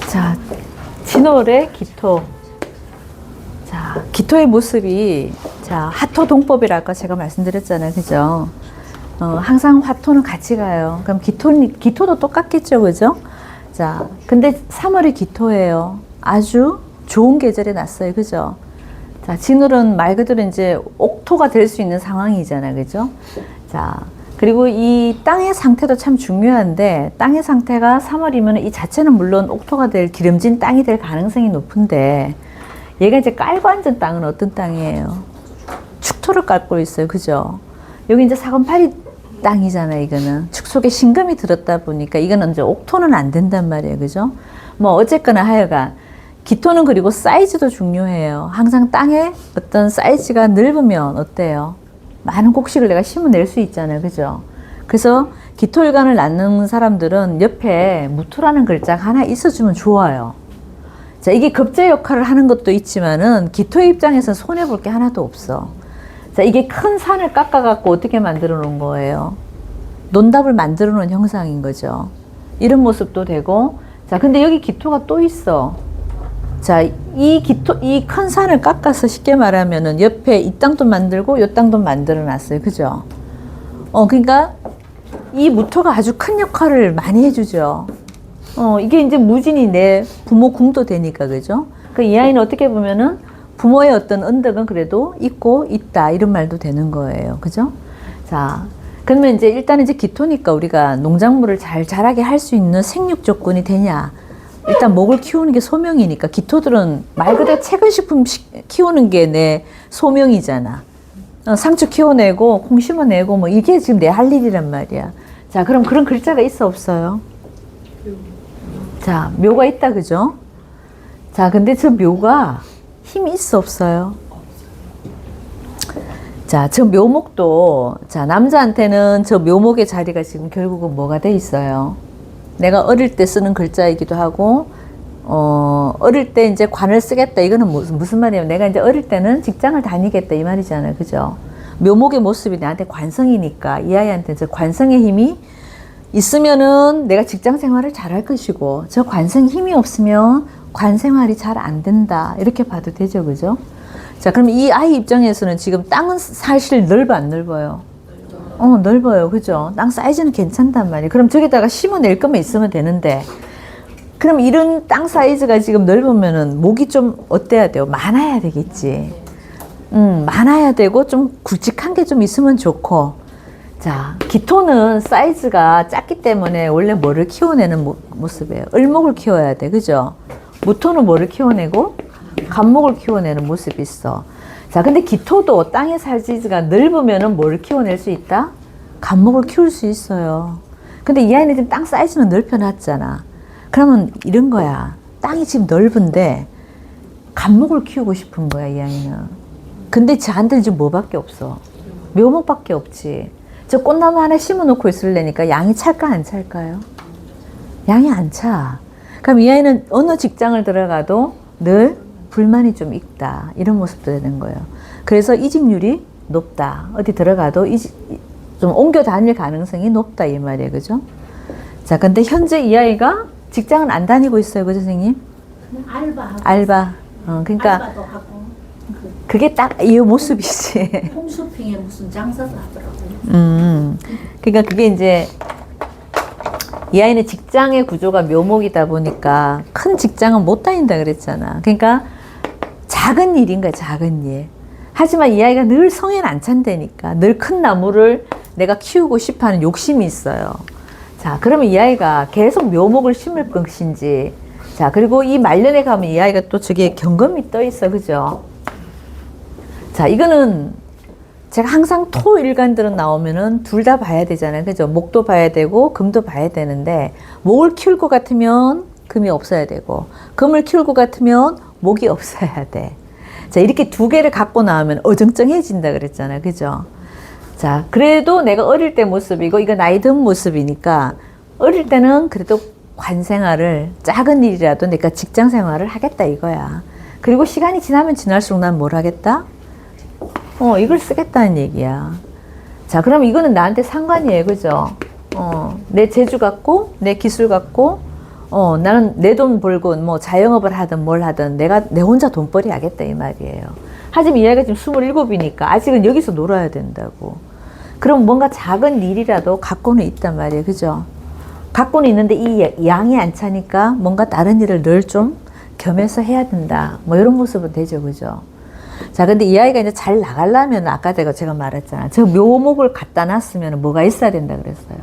자, 진월의 기토. 자, 기토의 모습이, 자, 화토동법이랄까 제가 말씀드렸잖아요. 그죠? 항상 화토는 같이 가요. 그럼 기토도 똑같겠죠. 그죠? 자, 근데 3월이 기토예요. 아주 좋은 계절에 났어요. 그죠? 자, 진월은 말 그대로 이제 옥토가 될 수 있는 상황이잖아요. 그죠? 자, 그리고 이 땅의 상태도 참 중요한데, 땅의 상태가 3월이면 이 자체는 물론 옥토가 될 기름진 땅이 될 가능성이 높은데, 얘가 이제 깔고 앉은 땅은 어떤 땅이에요? 축토를 깔고 있어요. 그죠? 여기 이제 사건팔이 땅이잖아요. 이거는 축 속에 신금이 들었다 보니까 이거는 이제 옥토는 안 된단 말이에요. 그죠? 뭐 어쨌거나 하여간 기토는 그리고 사이즈도 중요해요. 항상 땅에 어떤 사이즈가 넓으면 어때요? 많은 곡식을 내가 심어낼 수 있잖아요. 그죠? 그래서 기토일간을 낳는 사람들은 옆에 무토라는 글자가 하나 있어주면 좋아요. 자, 이게 급제 역할을 하는 것도 있지만은 기토의 입장에서는 손해볼 게 하나도 없어. 자, 이게 큰 산을 깎아갖고 어떻게 만들어 놓은 거예요? 논답을 만들어 놓은 형상인 거죠. 이런 모습도 되고, 자, 근데 여기 기토가 또 있어. 자, 이 큰 산을 깎아서 쉽게 말하면은 옆에 이 땅도 만들고 이 땅도 만들어 놨어요. 그죠? 그러니까 이 무토가 아주 큰 역할을 많이 해주죠. 이게 이제 무진이 내 부모 궁도 되니까, 그죠? 이 아이는 어떻게 보면은 부모의 어떤 언덕은 그래도 있고 있다, 이런 말도 되는 거예요. 그죠? 자, 그러면 이제 일단 이제 기토니까 우리가 농작물을 잘 자라게 할 수 있는 생육 조건이 되냐? 일단 목을 키우는 게 소명이니까, 기토들은 말 그대로 채근식품 키우는 게 내 소명이잖아. 상추 키워내고 콩 심어내고 뭐 이게 지금 내 할 일이란 말이야. 자, 그럼 그런 글자가 있어 없어요? 자, 묘가 있다. 그죠? 자, 근데 저 묘가 힘이 있어 없어요? 자, 저 묘목도, 자, 남자한테는 저 묘목의 자리가 지금 결국은 뭐가 돼 있어요? 내가 어릴 때 쓰는 글자이기도 하고, 어릴 때 이제 관을 쓰겠다. 이거는 무슨 말이에요? 내가 이제 어릴 때는 직장을 다니겠다. 이 말이잖아요. 그죠? 묘목의 모습이 나한테 관성이니까 이 아이한테 저 관성의 힘이 있으면은 내가 직장 생활을 잘 할 것이고, 저 관성 힘이 없으면 관 생활이 잘 안 된다. 이렇게 봐도 되죠. 그죠? 자, 그럼 이 아이 입장에서는 지금 땅은 사실 넓어, 안 넓어요? 넓어요. 그죠? 땅 사이즈는 괜찮단 말이에요. 그럼 저기다가 심어낼 것만 있으면 되는데, 그럼 이런 땅 사이즈가 지금 넓으면은 목이 좀 어때야 돼요? 많아야 되겠지. 많아야 되고 좀 굵직한 게 좀 있으면 좋고. 자, 기토는 사이즈가 작기 때문에 원래 뭐를 키워내는 모습이에요? 을목을 키워야 돼. 그죠? 무토는 뭐를 키워내고? 간목을 키워내는 모습이 있어. 자, 근데 기토도 땅의 사이즈가 넓으면은 뭐를 키워낼 수 있다? 간목을 키울 수 있어요. 근데 이 아이는 지금 땅 사이즈는 넓혀놨잖아. 그러면 이런 거야. 땅이 지금 넓은데 간목을 키우고 싶은 거야, 이 아이는. 근데 저한테는 지금 뭐밖에 없어? 묘목밖에 없지. 저 꽃나무 하나 심어놓고 있으려니까 양이 찰까 안 찰까요? 양이 안 차. 그럼 이 아이는 어느 직장을 들어가도 늘 불만이 좀 있다. 이런 모습도 되는 거예요. 그래서 이직률이 높다. 어디 들어가도 좀 옮겨 다닐 가능성이 높다. 이 말이에요. 그죠? 자, 근데 현재 이 아이가 직장은 안 다니고 있어요. 그죠, 선생님? 알바. 그러니까. 알바도 하고. 그게 딱 이 모습이지. 홈쇼핑에 무슨 장사도 하더라고요. 그러니까 그게 이제 이 아이는 직장의 구조가 묘목이다 보니까 큰 직장은 못 다닌다 그랬잖아. 그러니까 작은 일인 거야, 작은 일. 하지만 이 아이가 늘 성에는 안 찬다니까. 늘 큰 나무를 내가 키우고 싶어 하는 욕심이 있어요. 자, 그러면 이 아이가 계속 묘목을 심을 것인지. 자, 그리고 이 말년에 가면 이 아이가 또 저기에 경금이 떠 있어. 그죠? 자, 이거는 제가 항상 토 일간들은 나오면은 둘 다 봐야 되잖아요. 그죠? 목도 봐야 되고 금도 봐야 되는데, 목을 키울 것 같으면 금이 없어야 되고, 금을 키울 것 같으면 목이 없어야 돼. 자, 이렇게 두 개를 갖고 나오면 어정쩡해진다 그랬잖아요. 그죠? 자, 그래도 내가 어릴 때 모습이고, 이거 나이 든 모습이니까, 어릴 때는 그래도 관 생활을, 작은 일이라도 내가 직장 생활을 하겠다 이거야. 그리고 시간이 지나면 지날수록 난 뭘 하겠다? 이걸 쓰겠다는 얘기야. 자, 그럼 이거는 나한테 상관이에요. 그죠? 내 재주 갖고, 내 기술 갖고, 나는 내 돈 벌고 뭐 자영업을 하든 뭘 하든 내가 내 혼자 돈벌이 하겠다 이 말이에요. 하지만 이 아이가 지금 27이니까 아직은 여기서 놀아야 된다고. 그럼 뭔가 작은 일이라도 갖고는 있단 말이에요. 그죠? 갖고는 있는데 이 양이 안 차니까 뭔가 다른 일을 늘 좀 겸해서 해야 된다. 뭐 이런 모습은 되죠. 그죠? 자, 근데 이 아이가 이제 잘 나가려면 아까 제가 말했잖아. 저 묘목을 갖다 놨으면 뭐가 있어야 된다 그랬어요.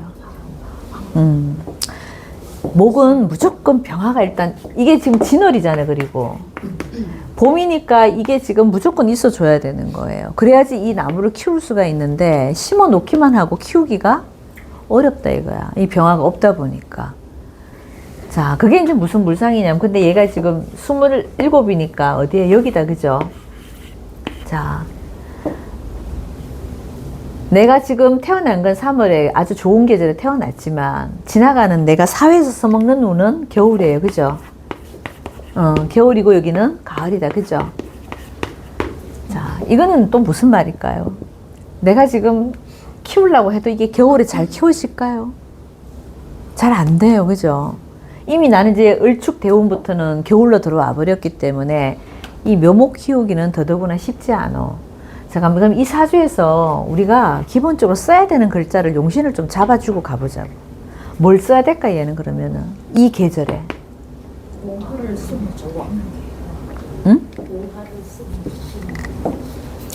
목은 무조건 병화가 일단, 이게 지금 진월이잖아요. 그리고 봄이니까 이게 지금 무조건 있어 줘야 되는 거예요. 그래야지 이 나무를 키울 수가 있는데 심어 놓기만 하고 키우기가 어렵다 이거야. 이 병화가 없다 보니까. 자, 그게 이제 무슨 물상이냐면, 근데 얘가 지금 27이니까 어디에 여기다. 그죠? 자, 내가 지금 태어난 건 3월에 아주 좋은 계절에 태어났지만 지나가는 내가 사회에서 써먹는 운은 겨울이에요. 그죠? 겨울이고 여기는 가을이다. 그죠? 자, 이거는 또 무슨 말일까요? 내가 지금 키우려고 해도 이게 겨울에 잘 키우실까요? 잘 안 돼요. 그죠? 이미 나는 이제 을축 대운부터는 겨울로 들어와 버렸기 때문에 이 묘목 키우기는 더더구나 쉽지 않아. 잠깐만, 그럼 이 사주에서 우리가 기본적으로 써야 되는 글자를 용신을 좀 잡아주고 가보자고. 뭘 써야 될까 얘는 그러면은 이 계절에. 오화를 쓰면 좋아. 응? 오화를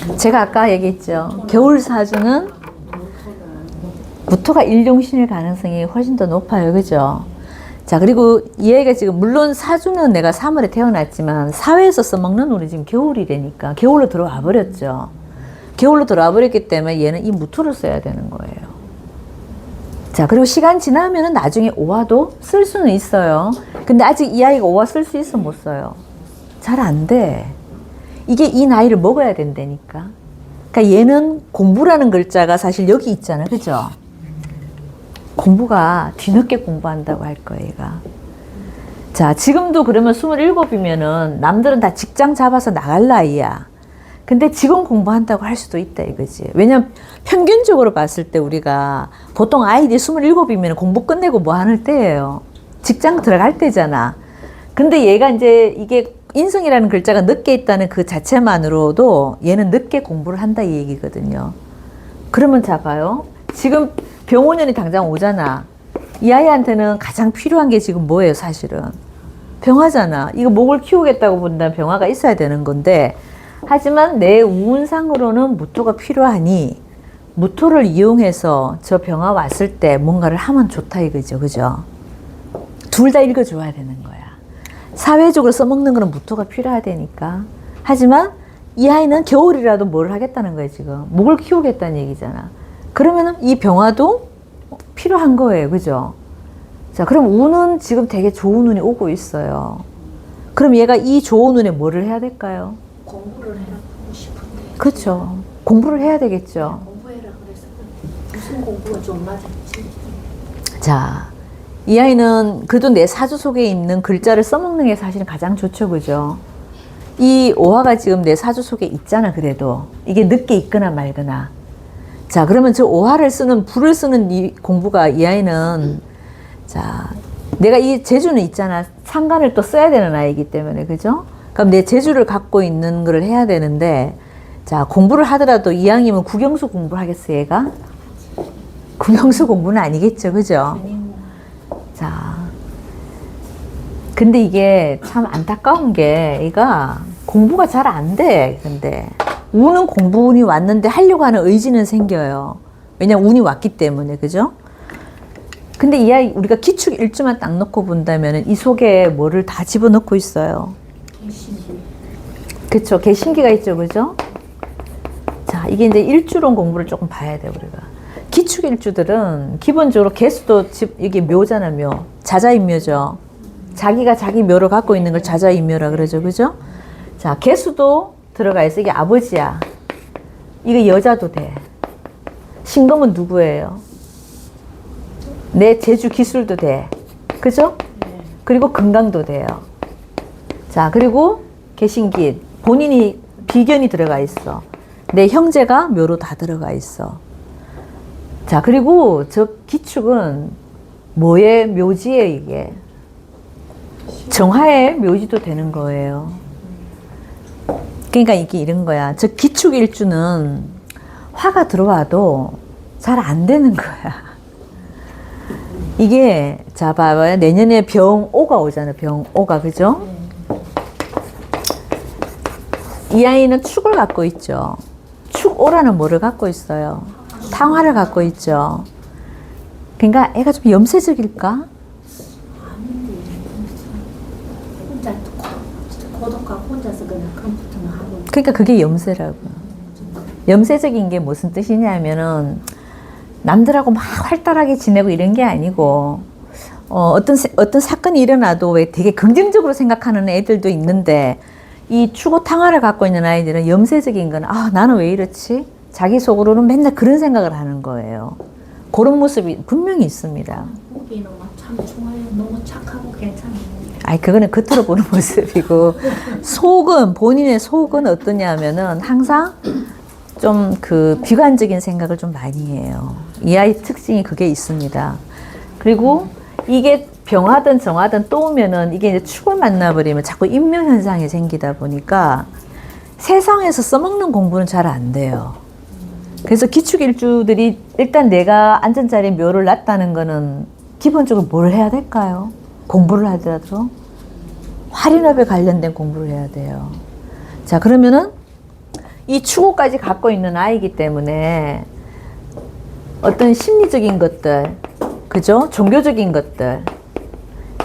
쓰면 제가 아까 얘기했죠. 겨울 사주는 무토가 일용신일 가능성이 훨씬 더 높아요. 그죠? 자, 그리고 이 애가 지금 물론 사주는 내가 3월에 태어났지만 사회에서 써먹는 우리 지금 겨울이라니까 겨울로 들어와 버렸죠. 겨울로 들어와 버렸기 때문에 얘는 이 무토를 써야 되는 거예요. 자, 그리고 시간 지나면은 나중에 오화도 쓸 수는 있어요. 근데 아직 이 아이가 오화 쓸 수 있어 못 써요. 잘 안 돼. 이게 이 나이를 먹어야 된다니까. 그러니까 얘는 공부라는 글자가 사실 여기 있잖아. 그죠? 공부가 뒤늦게 공부한다고 할 거예요, 얘가. 자, 지금도 그러면 27이면은 남들은 다 직장 잡아서 나갈 나이야. 근데 지금 공부한다고 할 수도 있다 이거지. 왜냐면 평균적으로 봤을 때 우리가 보통 아이들이 27이면 공부 끝내고 뭐 하는 때예요. 직장 들어갈 때잖아. 근데 얘가 이제 이게 인성이라는 글자가 늦게 있다는 그 자체만으로도 얘는 늦게 공부를 한다 이 얘기거든요. 그러면 자 봐요. 지금 병오년이 당장 오잖아. 이 아이한테는 가장 필요한 게 지금 뭐예요 사실은? 병화잖아. 이거 목을 키우겠다고 본다면 병화가 있어야 되는 건데, 하지만 내 운상으로는 무토가 필요하니 무토를 이용해서 저 병화 왔을 때 뭔가를 하면 좋다 이거죠. 그죠? 둘 다 읽어줘야 되는 거야. 사회적으로 써먹는 거는 무토가 필요하다니까. 하지만 이 아이는 겨울이라도 뭘 하겠다는 거예요 지금. 목을 키우겠다는 얘기잖아. 그러면은 이 병화도 필요한 거예요. 그죠? 자, 그럼 운은 지금 되게 좋은 운이 오고 있어요. 그럼 얘가 이 좋은 운에 뭐를 해야 될까요? 공부를 해라 하고 싶은데. 그렇죠. 공부를 해야 되겠죠. 공부해라 그래서 무슨 공부가 좀 맞았지? 자, 이 아이는 그래도 내 사주 속에 있는 글자를 써먹는 게 사실은 가장 좋죠. 그죠? 이 오화가 지금 내 사주 속에 있잖아. 그래도 이게 늦게 있거나 말거나. 자, 그러면 저 오화를 쓰는, 불을 쓰는 이 공부가 이 아이는, 자, 내가 이 재주는 있잖아. 상관을 또 써야 되는 아이이기 때문에, 그죠? 그럼 내 재주를 갖고 있는 거를 해야 되는데, 자, 공부를 하더라도 이왕이면 국영수 공부를 하겠어, 얘가? 국영수 공부는 아니겠죠, 그죠? 자, 근데 이게 참 안타까운 게, 얘가 공부가 잘 안 돼, 근데. 운은 공부운이 왔는데 하려고 하는 의지는 생겨요. 왜냐면 운이 왔기 때문에, 그죠? 근데 이 아이, 우리가 기축 일주만 딱 넣고 본다면 이 속에 뭐를 다 집어넣고 있어요. 개신기. 그쵸. 개신기가 있죠, 그죠? 자, 이게 이제 일주론 공부를 조금 봐야 돼요, 우리가. 기축 일주들은 기본적으로 개수도 이게 묘잖아, 묘. 자자인묘죠. 자기가 자기 묘를 갖고 있는 걸 자자인묘라 그러죠, 그죠? 자, 개수도 들어가 있어. 이게 아버지야. 이거 여자도 돼. 신금은 누구예요? 내 재주 기술도 돼. 그죠? 네. 그리고 건강도 돼요. 자, 그리고 개신기. 본인이 비견이 들어가 있어. 내 형제가 묘로 다 들어가 있어. 자, 그리고 저 기축은 뭐의 묘지에 이게? 정화의 묘지도 되는 거예요. 그러니까 이게 이런 거야. 저 기축일주는 화가 들어와도 잘 안 되는 거야. 이게 자 봐봐요. 내년에 병오가 오잖아요. 병오가 그죠? 이 아이는 축을 갖고 있죠. 축오라는 뭐를 갖고 있어요? 탕화를 갖고 있죠. 그러니까 애가 좀 염세적일까? 혼자 고독하고 혼자서 그냥 컴퓨터만 하고. 그러니까 그게 염세라고. 염세적인 게 무슨 뜻이냐면은 남들하고 막 활달하게 지내고 이런 게 아니고 어떤 사건이 일어나도 왜 되게 긍정적으로 생각하는 애들도 있는데 이 추고 탕화를 갖고 있는 아이들은 염세적인 건 나는 왜 이렇지? 자기 속으로는 맨날 그런 생각을 하는 거예요. 그런 모습이 분명히 있습니다. 보기는 참 좋아요. 너무 착하고 괜찮아요. 아니 그거는 겉으로 보는 모습이고 속은 본인의 속은 어떠냐면은 항상 좀 그 비관적인 생각을 좀 많이 해요. 이 아이 특징이 그게 있습니다. 그리고 이게 병하든 정하든 또 오면은 이게 이제 축을 만나버리면 자꾸 인묘 현상이 생기다 보니까 세상에서 써먹는 공부는 잘 안 돼요. 그래서 기축일주들이 일단 내가 앉은 자리에 묘를 놨다는 거는 기본적으로 뭘 해야 될까요? 공부를 하더라도 활인업에 관련된 공부를 해야 돼요. 자 그러면은 이 추구까지 갖고 있는 아이기 때문에 어떤 심리적인 것들, 그죠? 종교적인 것들,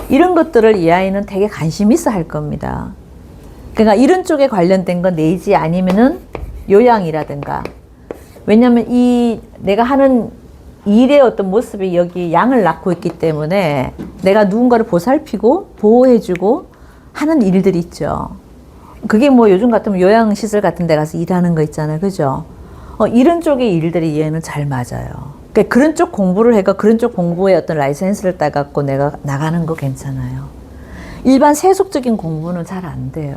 이런 것들을 이 아이는 되게 관심 있어 할 겁니다. 그러니까 이런 쪽에 관련된 건 내지 아니면은 요양이라든가. 왜냐면 이 내가 하는 일의 어떤 모습이 여기 양을 낳고 있기 때문에 내가 누군가를 보살피고 보호해주고 하는 일들이 있죠. 그게 뭐 요즘 같으면 요양시설 같은 데 가서 일하는 거 있잖아요. 그죠? 이런 쪽의 일들이 얘는 잘 맞아요. 그러니까 그런 쪽 공부를 해가 그런 쪽 공부에 어떤 라이센스를 따갖고 내가 나가는 거 괜찮아요. 일반 세속적인 공부는 잘 안 돼요.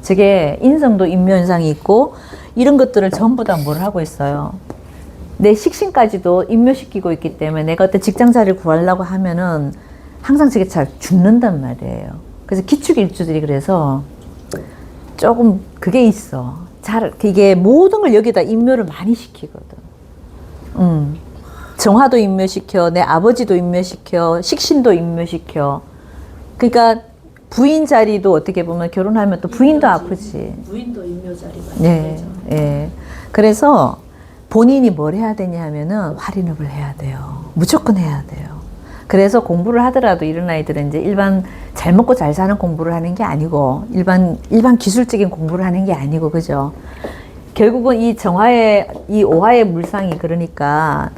저게 인성도 인묘현상이 있고 이런 것들을 전부 다 뭘 하고 있어요. 내 식신까지도 인묘시키고 있기 때문에 내가 어떤 직장 자리를 구하려고 하면은 항상 저게 잘 죽는단 말이에요. 그래서 기축일주들이 그래서 조금 그게 있어. 이게 모든 걸 여기다 인묘를 많이 시키거든. 정화도 인묘시켜, 내 아버지도 인묘시켜, 식신도 인묘시켜. 그러니까 부인 자리도 어떻게 보면 결혼하면 또 부인도 아프지. 부인도 인묘 자리가 네, 되죠. 예. 그래서 본인이 뭘 해야 되냐 하면은 활인업을 해야 돼요. 무조건 해야 돼요. 그래서 공부를 하더라도 이런 아이들은 이제 일반 잘 먹고 잘 사는 공부를 하는 게 아니고 일반 기술적인 공부를 하는 게 아니고 그죠? 결국은 이 이 오화의 물상이 그러니까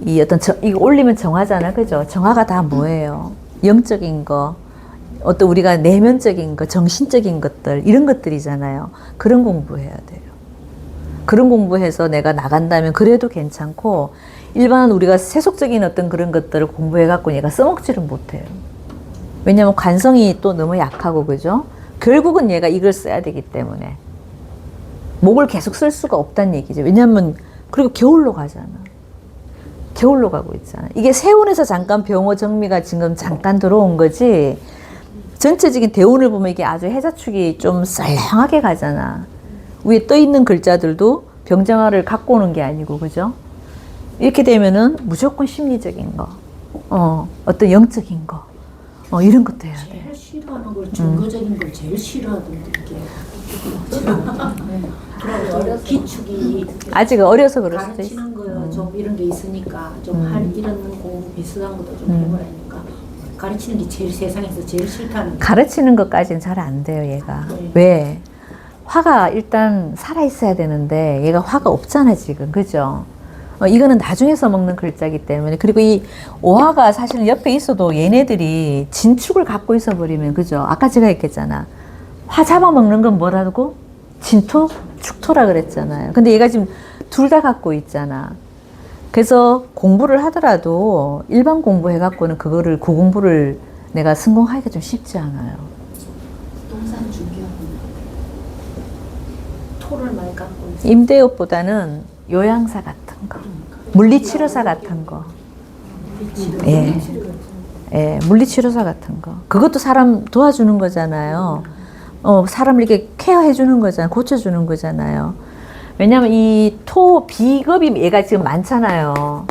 이 어떤 이거 올리면 정화잖아, 그죠? 정화가 다 뭐예요? 영적인 거, 어떤 우리가 내면적인 거, 정신적인 것들 이런 것들이잖아요. 그런 공부해야 돼요. 그런 공부해서 내가 나간다면 그래도 괜찮고 일반 우리가 세속적인 어떤 그런 것들을 공부해갖고 얘가 써먹지를 못해요. 왜냐면 관성이 또 너무 약하고 그죠? 결국은 얘가 이걸 써야 되기 때문에 목을 계속 쓸 수가 없다는 얘기죠. 왜냐면 그리고 겨울로 가잖아. 겨울로 가고 있잖아. 이게 세운에서 잠깐 병호 정미가 지금 잠깐 들어온 거지 전체적인 대운을 보면 이게 아주 해자축이 좀 썰렁하게 가잖아. 위에 떠 있는 글자들도 병정화를 갖고 오는 게 아니고 그죠? 이렇게 되면은 무조건 심리적인 거, 어떤 영적인 거, 이런 것도 해야 돼. 제일 싫어하는 걸 종교적인 걸 제일 싫어하던데 이게. 그리고 기축이 아직 어려서 그럴 수도 있어. 가르치는 거요. 좀 이런 게 있으니까 좀 할 이런 공부 비슷한 것도 좀 해보라니까. 가르치는 게 제일 세상에서 제일 싫다는 거. 가르치는 것까지는 잘 안 돼요, 얘가. 네. 왜? 화가 일단 살아있어야 되는데 얘가 화가 없잖아 지금, 그죠? 이거는 나중에 써먹는 글자이기 때문에. 그리고 이 오화가 사실은 옆에 있어도 얘네들이 진축을 갖고 있어 버리면, 그죠? 아까 제가 얘기했잖아. 화 잡아먹는 건 뭐라고? 진토? 축토라 그랬잖아요. 근데 얘가 지금 둘 다 갖고 있잖아. 그래서 공부를 하더라도 일반 공부 해갖고는 그거를 고공부를 내가 성공하기가 좀 쉽지 않아요. 동산 중개하고 토를 많이 갖고 있어. 임대업보다는 요양사 같은 거, 물리치료사 같은 거. 예. 예, 물리치료사 같은 거. 그것도 사람 도와주는 거잖아요. 사람을 이렇게 케어해 주는 거잖아요. 고쳐주는 거잖아요. 왜냐면 이 비겁이 얘가 지금 많잖아요.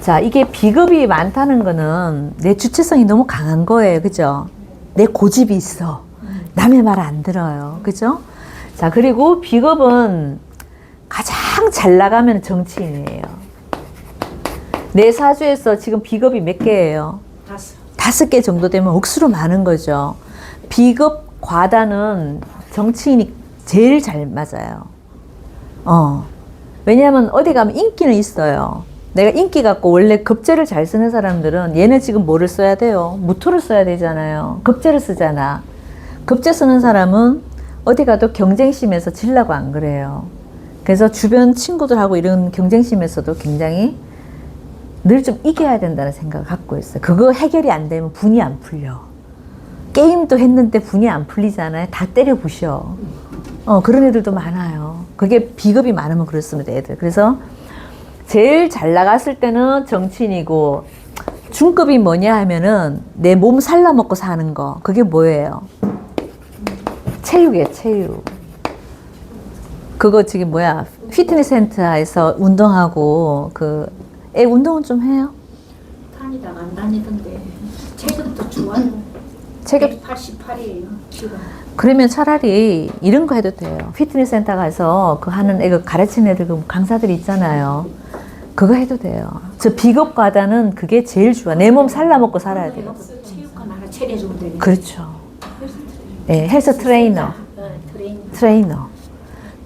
자, 이게 비겁이 많다는 거는 내 주체성이 너무 강한 거예요. 그죠? 내 고집이 있어. 남의 말 안 들어요. 그죠? 자, 그리고 비겁은 가장 잘 나가면 정치인이에요. 내 사주에서 지금 비겁이 몇 개예요? 5개 정도 되면 억수로 많은 거죠. 비겁 과다는 정치인이 제일 잘 맞아요. 왜냐하면 어디 가면 인기는 있어요. 내가 인기 갖고 원래 급제를 잘 쓰는 사람들은 얘는 지금 뭐를 써야 돼요? 무토를 써야 되잖아요. 급제를 쓰잖아. 급제 쓰는 사람은 어디 가도 경쟁심에서 질라고 안 그래요. 그래서 주변 친구들하고 이런 경쟁심에서도 굉장히 늘 좀 이겨야 된다는 생각을 갖고 있어요. 그거 해결이 안 되면 분이 안 풀려. 게임도 했는데 분이 안 풀리잖아요. 다 때려 부셔. 그런 애들도 많아요. 그게 비겁이 많으면 그렇습니다, 애들. 그래서 제일 잘 나갔을 때는 정치인이고, 중급이 뭐냐 하면은 내 몸 살라먹고 사는 거. 그게 뭐예요? 체육이에요, 체육. 그거 지금 피트니스 센터에서 운동하고, 애 운동은 좀 해요? 다니다가 안 다니던데 체격도 좋아요. 체격 188이에요 지금. 그러면 차라리 이런 거 해도 돼요. 피트니스 센터 가서 하는 애가 가르치는 애들 강사들이 있잖아요. 그거 해도 돼요. 저 비겁 과다는 그게 제일 좋아. 내 몸 살라먹고 살아야 돼요. 체육관 하나 차려주면 되겠네. 그렇죠. 네, 헬스 트레이너. 트레이너.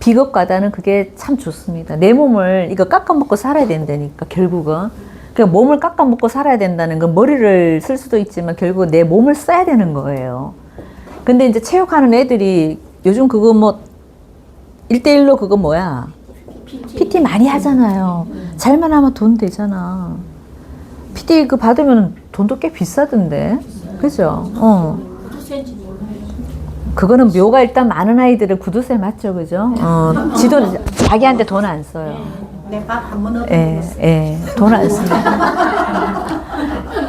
비겁 과다는 그게 참 좋습니다. 내 몸을 이거 깎아먹고 살아야 된다니까, 결국은. 그러니까 몸을 깎아먹고 살아야 된다는 건 머리를 쓸 수도 있지만 결국 내 몸을 써야 되는 거예요. 근데 이제 체육하는 애들이 요즘 그거 1대1로 그거 PT 많이 하잖아요. 잘만 하면 돈 되잖아. PT 그 받으면 돈도 꽤 비싸던데. 그죠? 그거는 묘가 일단 많은 아이들은 구두쇠 맞죠, 그죠? 지도 자기한테 돈 안 써요. 내 밥 한 번 얻어먹었어. 돈 안 씁니다.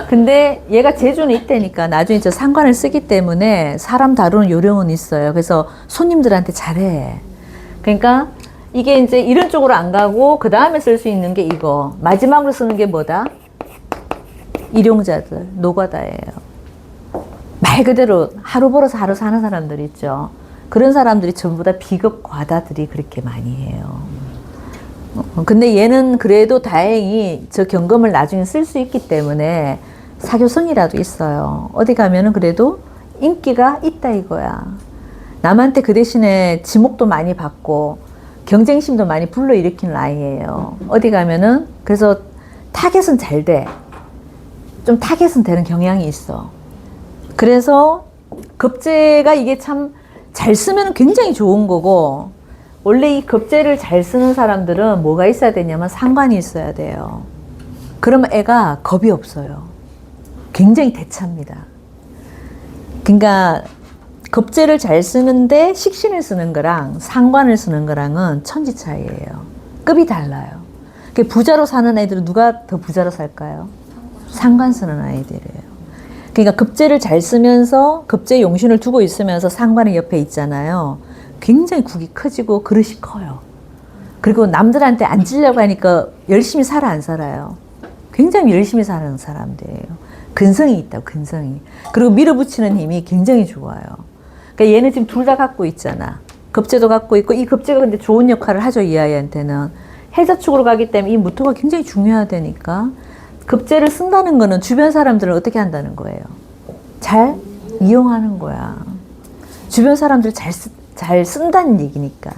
근데 얘가 재주는 있다니까 나중에 저 상관을 쓰기 때문에 사람 다루는 요령은 있어요. 그래서 손님들한테 잘해. 그러니까 이게 이제 이런 쪽으로 안 가고 그 다음에 쓸 수 있는 게 이거. 마지막으로 쓰는 게 뭐다? 일용자들, 노가다예요. 말 그대로 하루 벌어서 하루 사는 사람들 있죠. 그런 사람들이 전부 다 비겁 과다들이 그렇게 많이 해요. 근데 얘는 그래도 다행히 저 경금을 나중에 쓸 수 있기 때문에 사교성이라도 있어요. 어디 가면은 그래도 인기가 있다 이거야. 남한테 그 대신에 지목도 많이 받고 경쟁심도 많이 불러일으키는 아이예요. 어디 가면은 그래서 타겟은 잘 돼. 좀 타겟은 되는 경향이 있어. 그래서 급제가 이게 참 잘 쓰면 굉장히 좋은 거고, 원래 이 급제를 잘 쓰는 사람들은 뭐가 있어야 되냐면 상관이 있어야 돼요. 그러면 애가 겁이 없어요. 굉장히 대차입니다. 그러니까 급제를 잘 쓰는데 식신을 쓰는 거랑 상관을 쓰는 거랑은 천지 차이예요. 급이 달라요. 부자로 사는 애들은 누가 더 부자로 살까요? 상관 쓰는 아이들이에요. 그러니까 급제를 잘 쓰면서 급제 용신을 두고 있으면서 상관이 옆에 있잖아요. 굉장히 국이 커지고 그릇이 커요. 그리고 남들한테 안 찔려고 하니까 열심히 살아 안 살아요? 굉장히 열심히 사는 사람들이에요. 근성이 있다고, 근성이. 그리고 밀어붙이는 힘이 굉장히 좋아요. 그러니까 얘는 지금 둘 다 갖고 있잖아. 급제도 갖고 있고, 이 급제가 근데 좋은 역할을 하죠, 이 아이한테는. 해자축으로 가기 때문에 이 무토가 굉장히 중요하다니까. 급제를 쓴다는 거는 주변 사람들을 어떻게 한다는 거예요? 잘 이용하는 거야. 주변 사람들을 잘 쓴다는 얘기니까.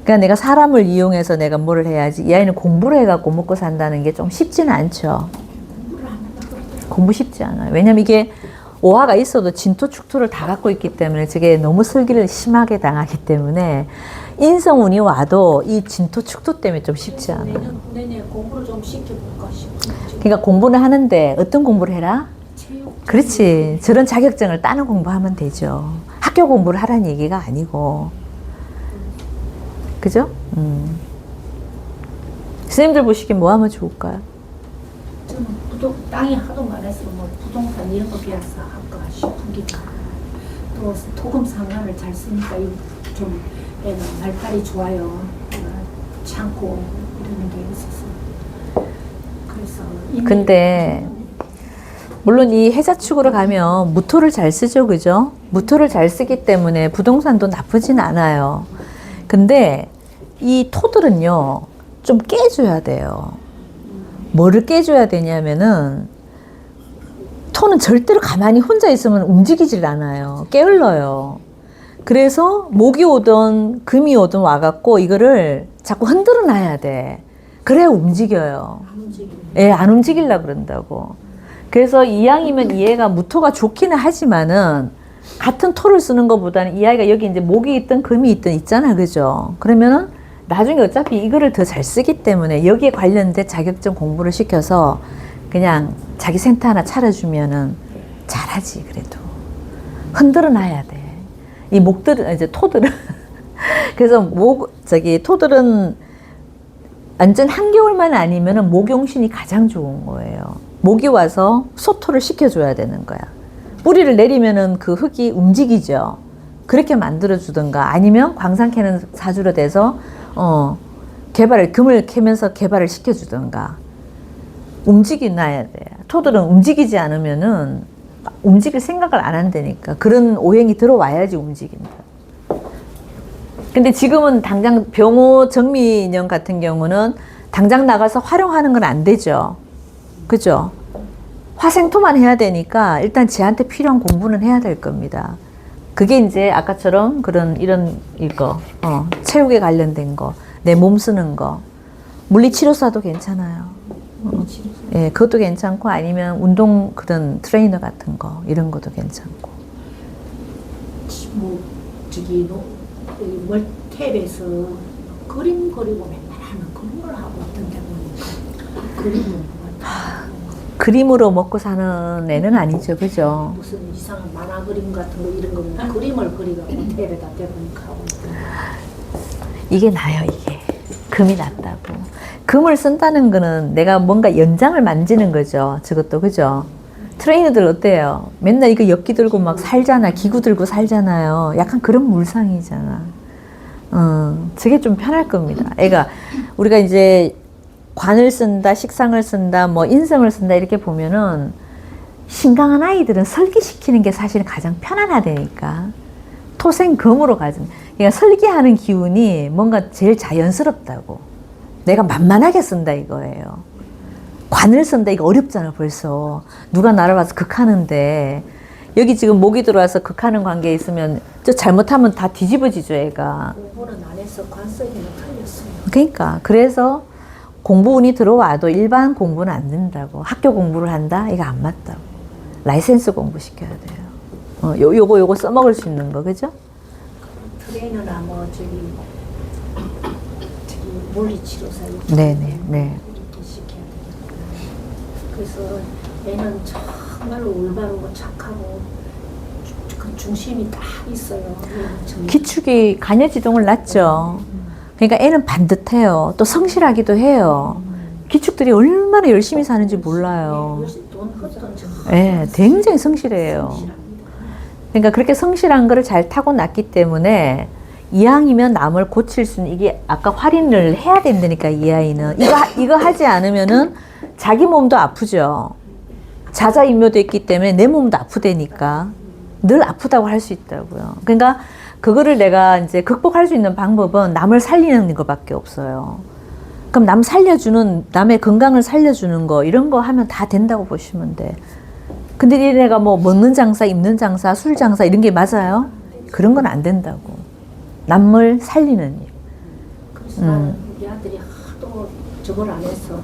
그러니까 내가 사람을 이용해서 내가 뭐를 해야지. 이 아이는 공부를 해갖고 먹고 산다는 게 좀 쉽지는 않죠. 공부 쉽지 않아요. 왜냐면 이게 오화가 있어도 진토 축토를 다 갖고 있기 때문에 저게 너무 슬기를 심하게 당하기 때문에 인성운이 와도 이 진토 축토 때문에 좀 쉽지 않아요. 내년 공부를 좀 시켜볼까 싶어요. 그러니까 공부는 하는데 어떤 공부를 해라? 체육. 그렇지. 저런 자격증을 따는 공부하면 되죠. 학교 공부를 하라는 얘기가 아니고. 그죠? 선생님들 보시기엔 뭐 하면 좋을까요? 저는 땅이 하도 많아서 뭐 부동산 이런 거 비해서 할까 싶으니까 또 토금 상관을 잘 쓰니까 좀 애가 날파리 좋아요. 참고 이런 게 있어서 그래서 근데 물론 이 해자축으로 가면 무토를 잘 쓰죠, 그죠? 무토를 잘 쓰기 때문에 부동산도 나쁘진 않아요. 근데 이 토들은요, 좀 깨줘야 돼요. 뭐를 깨줘야 되냐면은, 토는 절대로 가만히 혼자 있으면 움직이질 않아요. 게을러요. 그래서 목이 오든 금이 오든 와갖고 이거를 자꾸 흔들어 놔야 돼. 그래야 움직여요. 안 움직이는 예, 안 움직이려고 그런다고. 그래서 이왕이면 이 애가 무토가 좋기는 하지만은 같은 토를 쓰는 것보다는 이 아이가 여기 이제 목이 있든 금이 있든 있잖아, 그죠? 그러면은 나중에 어차피 이거를 더 잘 쓰기 때문에 여기에 관련된 자격증 공부를 시켜서 그냥 자기 센터 하나 차려주면은 잘하지, 그래도. 흔들어 놔야 돼. 이 목들은, 이제 토들은. 그래서 토들은 완전 한겨울만 아니면은 목용신이 가장 좋은 거예요. 목이 와서 소토를 시켜줘야 되는 거야. 뿌리를 내리면은 그 흙이 움직이죠. 그렇게 만들어주든가 아니면 광산 캐는 사주로 돼서 금을 캐면서 개발을 시켜주든가 움직여놔야 돼. 토들은 움직이지 않으면은 움직일 생각을 안 한다니까. 그런 오행이 들어와야지 움직인다. 근데 지금은 당장 병호 정미인형 같은 경우는 당장 나가서 활용하는 건 안 되죠. 그죠? 화생토만 해야 되니까 일단 쟤한테 필요한 공부는 해야 될 겁니다. 그게 이제 아까처럼 이런 이거, 체육에 관련된 거, 내 몸 쓰는 거, 물리치료사도 괜찮아요. 예, 그것도 괜찮고 아니면 운동 그런 트레이너 같은 거 이런 것도 괜찮고. 뭐 저기 월탭에서 그림 그리고 맨날 하는 그림을 하고 있던데 보니까 그림은 그림으로 먹고 사는 애는 아니죠, 그죠? 무슨 이상한 만화 그림 같은 거 이런 거는 그림을 그리고 탭에다 대보니까 하고 있던데. 이게 나요, 이게. 금이 낫다고. 금을 쓴다는 거는 내가 뭔가 연장을 만지는 거죠. 저것도, 그죠? 트레이너들 어때요? 맨날 이거 엽기 들고 막 살잖아. 기구 들고 살잖아요. 약간 그런 물상이잖아. 저게 좀 편할 겁니다. 애가, 우리가 이제 관을 쓴다, 식상을 쓴다, 뭐 인성을 쓴다, 이렇게 보면은 신강한 아이들은 설기시키는 게 사실 가장 편안하다니까. 토생금으로 가진. 그러니까 설계하는 기운이 뭔가 제일 자연스럽다고. 내가 만만하게 쓴다 이거예요. 관을 쓴다 이거 어렵잖아 벌써. 누가 나를 와서 극하는데 여기 지금 목이 들어와서 극하는 관계에 있으면 저 잘못하면 다 뒤집어지죠 애가. 공부는 안 해서 관성이는 틀렸어요. 그러니까 그래서 공부운이 들어와도 일반 공부는 안 된다고. 학교 공부를 한다? 이거 안 맞다고. 라이센스 공부 시켜야 돼요. 요거 써먹을 수 있는 거, 그죠? 트레이너나 뭐 저기 물리치료사 네네, 네. 이렇게 시켜야 되니까. 그래서 애는 정말로 올바르고 착하고 그 중심이 딱 있어요. 기축이 간여지동을 낳죠. 그러니까 애는 반듯해요. 또 성실하기도 해요. 기축들이 얼마나 열심히 사는지 몰라요. 돈 헛돈 네, 굉장히 성실해요. 그러니까 그렇게 성실한 거를 잘 타고났기 때문에 이왕이면 남을 고칠 수는 이게 아까 활인을 해야 된다니까 이 아이는 이거 하지 않으면은 자기 몸도 아프죠. 자자인묘도 있기 때문에 내 몸도 아프다니까 늘 아프다고 할 수 있다고요. 그러니까 그거를 내가 이제 극복할 수 있는 방법은 남을 살리는 것밖에 없어요. 그럼 남 살려주는, 남의 건강을 살려주는 거, 이런 거 하면 다 된다고 보시면 돼. 근데 얘네가 뭐 먹는 장사, 입는 장사, 술 장사 이런 게 맞아요? 그런 건 안 된다고. 남을 살리는 일. 그래서 나는 우리 아들이 하도 저걸 안 해서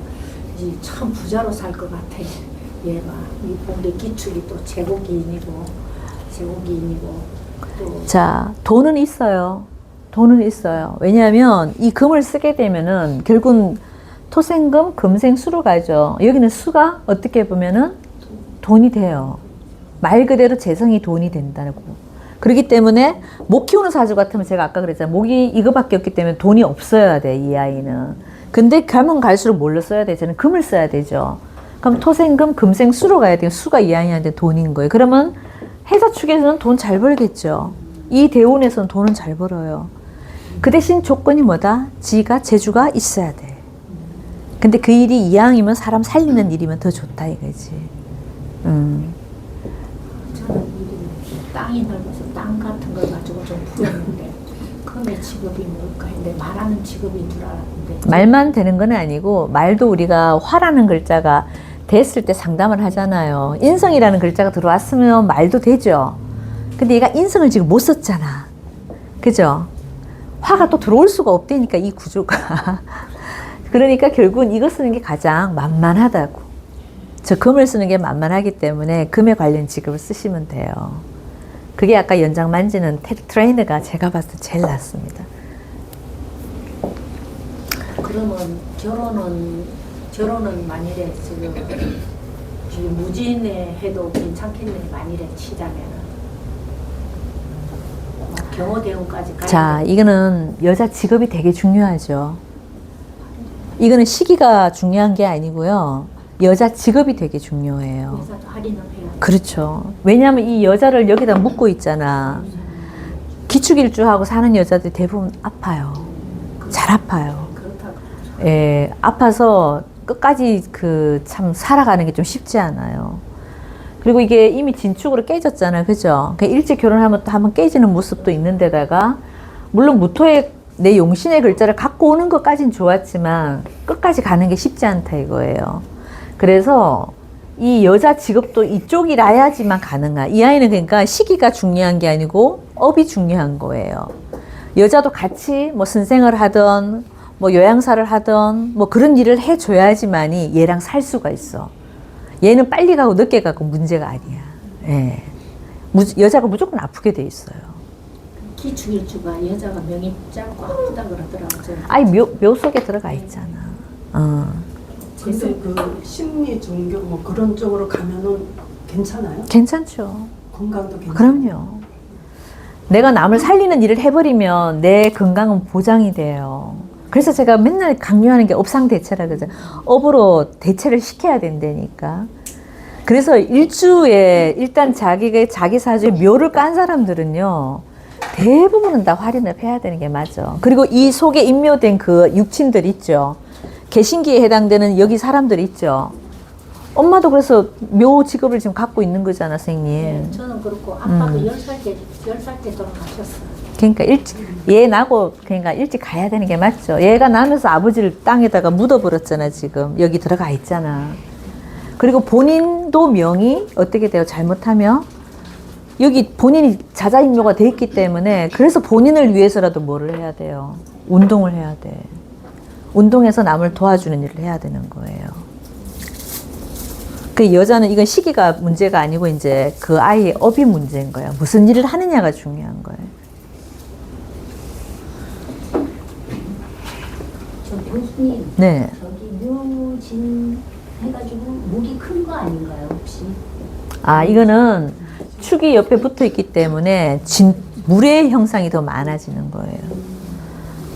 이제 참 부자로 살 것 같아. 얘가 이 본게 기축이 또 제국인이고 또 자, 돈은 있어요. 돈은 있어요. 왜냐하면 이 금을 쓰게 되면은 결국은 토생금, 금생 수로 가죠. 여기는 수가 어떻게 보면은 돈이 돼요. 말 그대로 재성이 돈이 된다고. 그렇기 때문에 목 키우는 사주 같으면 제가 아까 그랬잖아요. 목이 이거밖에 없기 때문에 돈이 없어야 돼, 이 아이는. 근데 가면 갈수록 뭘로 써야 돼? 저는 금을 써야 되죠. 그럼 토생금, 금생, 수로 가야 돼요. 수가 이하이한테 돈인 거예요. 그러면 해자 축에서는 돈 잘 벌겠죠. 이 대운에서는 돈은 잘 벌어요. 그 대신 조건이 뭐다? 지가, 재주가 있어야 돼. 근데 그 일이 이왕이면 사람 살리는 일이면 더 좋다 이거지. 저는 이 땅이 넓어서 땅 같은 걸 가지고 좀 풀었는데 그의 직업이 뭘까 했는데 말하는 직업인 줄 알았는데 말만 되는 건 아니고 말도 우리가 화라는 글자가 됐을 때 상담을 하잖아요. 인성이라는 글자가 들어왔으면 말도 되죠. 근데 얘가 인성을 지금 못 썼잖아. 그죠? 화가 또 들어올 수가 없다니까 이 구조가. 그러니까 결국은 이거 쓰는 게 가장 만만하다고. 저 금을 쓰는 게 만만하기 때문에 금에 관련 직업을 쓰시면 돼요. 그게 아까 연장 만지는 트레이너가 제가 봤을 때 제일 낫습니다. 그러면 결혼은 만일에 지금 무진에 해도 괜찮겠네. 만일에 치자면은 경호대원까지 가야 자, 돼. 이거는 여자 직업이 되게 중요하죠. 이거는 시기가 중요한 게 아니고요. 여자 직업이 되게 중요해요. 여자도 할인을 해야 돼. 그렇죠. 왜냐하면 이 여자를 여기다 묶고 있잖아. 기축일주하고 사는 여자들 대부분 아파요. 잘 아파요. 그렇다고 예, 아파서 끝까지 참 살아가는 게 좀 쉽지 않아요. 그리고 이게 이미 진축으로 깨졌잖아요. 그죠? 그러니까 일찍 결혼하면 또 한번 깨지는 모습도 있는데다가, 물론 무토에 내 용신의 글자를 갖고 오는 것까진 좋았지만, 끝까지 가는 게 쉽지 않다 이거예요. 그래서 이 여자 직업도 이쪽이라야지만 가능한. 이 아이는 그러니까 시기가 중요한 게 아니고 업이 중요한 거예요. 여자도 같이 뭐 선생을 하던 뭐 요양사를 하던 뭐 그런 일을 해줘야지만이 얘랑 살 수가 있어. 얘는 빨리 가고 늦게 가고 문제가 아니야. 예. 여자가 무조건 아프게 돼 있어요. 기축일주가 여자가 명이 짧고 아프다 그러더라고요. 아이 묘 속에 들어가 있잖아. 근데 그 심리 종교 뭐 그런 쪽으로 가면은 괜찮아요? 괜찮죠. 건강도 괜찮아요? 그럼요. 내가 남을 살리는 일을 해버리면 내 건강은 보장이 돼요. 그래서 제가 맨날 강요하는 게 업상대체라 그러죠. 업으로 대체를 시켜야 된다니까. 그래서 일주에 일단 자기 사주에 묘를 깐 사람들은요, 대부분은 다 활인을 해야 되는 게 맞죠. 그리고 이 속에 인묘된 그 육친들 있죠. 개신기에 해당되는 여기 사람들 있죠. 엄마도 그래서 묘 직업을 지금 갖고 있는 거잖아, 선생님. 네, 저는 그렇고 아빠도 10살 때 돌아가셨어요. 그러니까 얘 나고 그러니까 일찍 가야 되는 게 맞죠. 얘가 나면서 아버지를 땅에다가 묻어버렸잖아, 지금. 여기 들어가 있잖아. 그리고 본인도 명이 어떻게 돼요? 잘못하면 여기 본인이 자자인묘가 돼 있기 때문에, 그래서 본인을 위해서라도 뭐를 해야 돼요? 운동을 해야 돼. 운동해서 남을 도와주는 일을 해야 되는 거예요. 그 여자는 이건 시기가 문제가 아니고 이제 그 아이의 업이 문제인 거예요. 무슨 일을 하느냐가 중요한 거예요. 저 교수님, 네. 저기 묘진 해가지고 목이 큰 거 아닌가요, 혹시? 아, 이거는 축이 옆에 붙어 있기 때문에 물의 형상이 더 많아지는 거예요.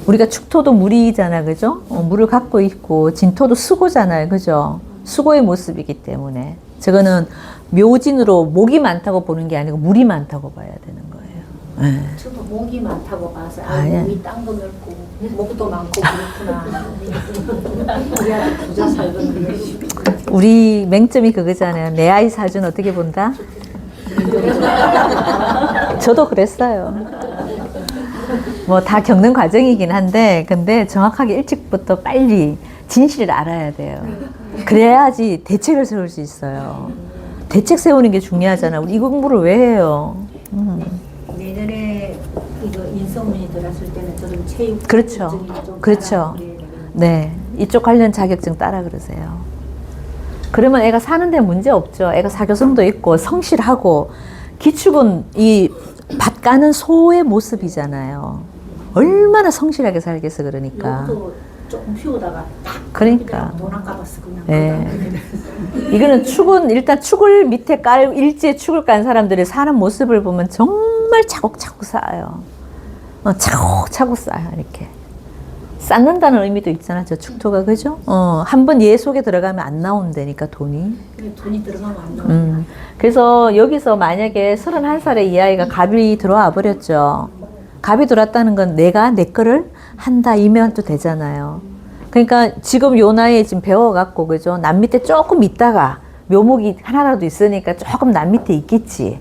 우리가 축토도 물이잖아, 그죠? 물을 갖고 있고, 진토도 수고잖아요, 그죠? 수고의 모습이기 때문에. 저거는 묘진으로 목이 많다고 보는 게 아니고 물이 많다고 봐야 되는 거예요. 네. 저도 목이 많다고 봐서 예. 몸이 땅도 넓고 목도 많고 그렇구나. 우리 아들 부자 살거든요. 우리 맹점이 그거잖아요. 내 아이 사주는 어떻게 본다? 저도 그랬어요. 뭐 다 겪는 과정이긴 한데, 근데 정확하게 일찍부터 빨리 진실을 알아야 돼요. 그래야지 대책을 세울 수 있어요. 대책 세우는 게 중요하잖아. 우리 이 공부를 왜 해요? 내년에 이거 인서문이 들어왔을 때는 저는 체육 그렇죠. 자격증이 좀 그렇죠. 따라 그래야 되겠네요. 네. 이쪽 관련 자격증 따라 그러세요. 그러면 애가 사는데 문제 없죠. 애가 사교성도 있고 성실하고, 기축은 이 밭 가는 소의 모습이잖아요. 얼마나 성실하게 살겠어, 그러니까. 여기도 조금 피우다가 딱 그러니까. 돈 아까웠어 그냥. 예. 이거는 축은 일단 축을 밑에 깔고 일지에 축을 깐 사람들의 사는 모습을 보면 정말 차곡차곡 쌓아요. 차곡차곡 쌓아요, 이렇게. 쌓는다는 의미도 있잖아, 저 축토가, 그죠? 한번 얘 속에 들어가면 안 나온다니까, 돈이. 그게 돈이 들어가면 안 나와요. 그래서 여기서 만약에 31살의 이 아이가 갑이 들어와 버렸죠. 갑이 들어왔다는 건 내가 내 거를 한다, 이면 또 되잖아요. 그러니까 지금 요 나이에 지금 배워갖고, 그죠? 남 밑에 조금 있다가 묘목이 하나라도 있으니까 조금 남 밑에 있겠지.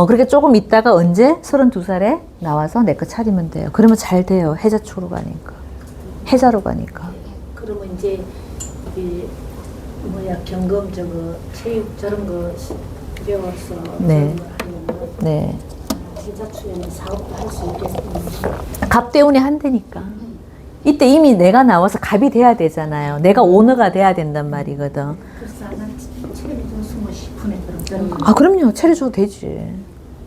그렇게 조금 있다가 언제 32살에 나와서 내 거 차리면 돼요. 그러면 잘 돼요. 해자초로 가니까. 해자로 가니까. 그러면 이제 이 경금 체육 저런 거 배워서 네. 저런 거 하면 네. 기자추에는 사업도 할 수 있겠습니다. 갑 때문에 한다니까. 이때 이미 내가 나와서 갑이 돼야 되잖아요. 내가 오너가 돼야 된단 말이거든. 그래서 난 체력이 좀 숨어 싶으네 그런 거. 아, 그럼요. 차려줘도 되지.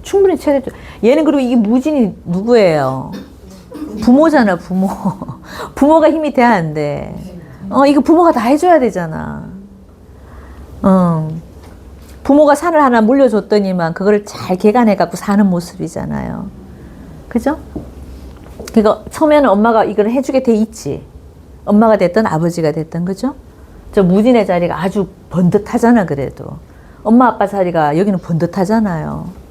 충분히 차려줘. 얘는 그리고 이게 무진이 누구예요? 부모잖아, 부모. 부모가 힘이 돼야 안 돼. 이거 부모가 다 해줘야 되잖아. 부모가 산을 하나 물려줬더니만 그거를 잘 개간해갖고 사는 모습이잖아요. 그죠? 그러니까 처음에는 엄마가 이걸 해주게 돼 있지. 엄마가 됐든 아버지가 됐든, 그죠? 저 무진의 자리가 아주 번듯하잖아, 그래도. 엄마 아빠 자리가 여기는 번듯하잖아요.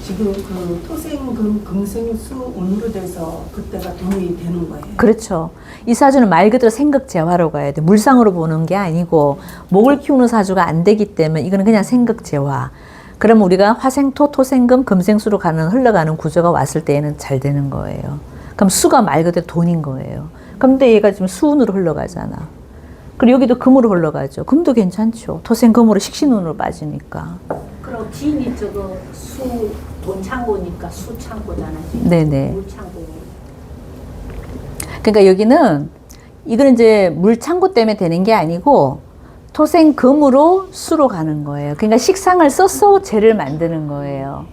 지금 그 토생금 금생수 운으로 돼서 그때가 도움이 되는 거예요. 그렇죠. 이 사주는 말 그대로 생극재화로 가야 돼. 물상으로 보는 게 아니고 목을 키우는 사주가 안 되기 때문에 이거는 그냥 생극재화. 그러면 우리가 화생토, 토생금, 금생수로 흘러가는 구조가 왔을 때에는 잘 되는 거예요. 그럼 수가 말 그대로 돈인 거예요. 근데 얘가 지금 수운으로 흘러가잖아. 그리고 여기도 금으로 흘러가죠. 금도 괜찮죠. 토생금으로 식신운으로 빠지니까. 그리고 지인이 돈 창고니까 수 창고잖아요. 네네. 물 창고. 그러니까 여기는 이거는 이제 물 창고 때문에 되는 게 아니고 토생금으로 수로 가는 거예요. 그러니까 식상을 써서 재를 만드는 거예요.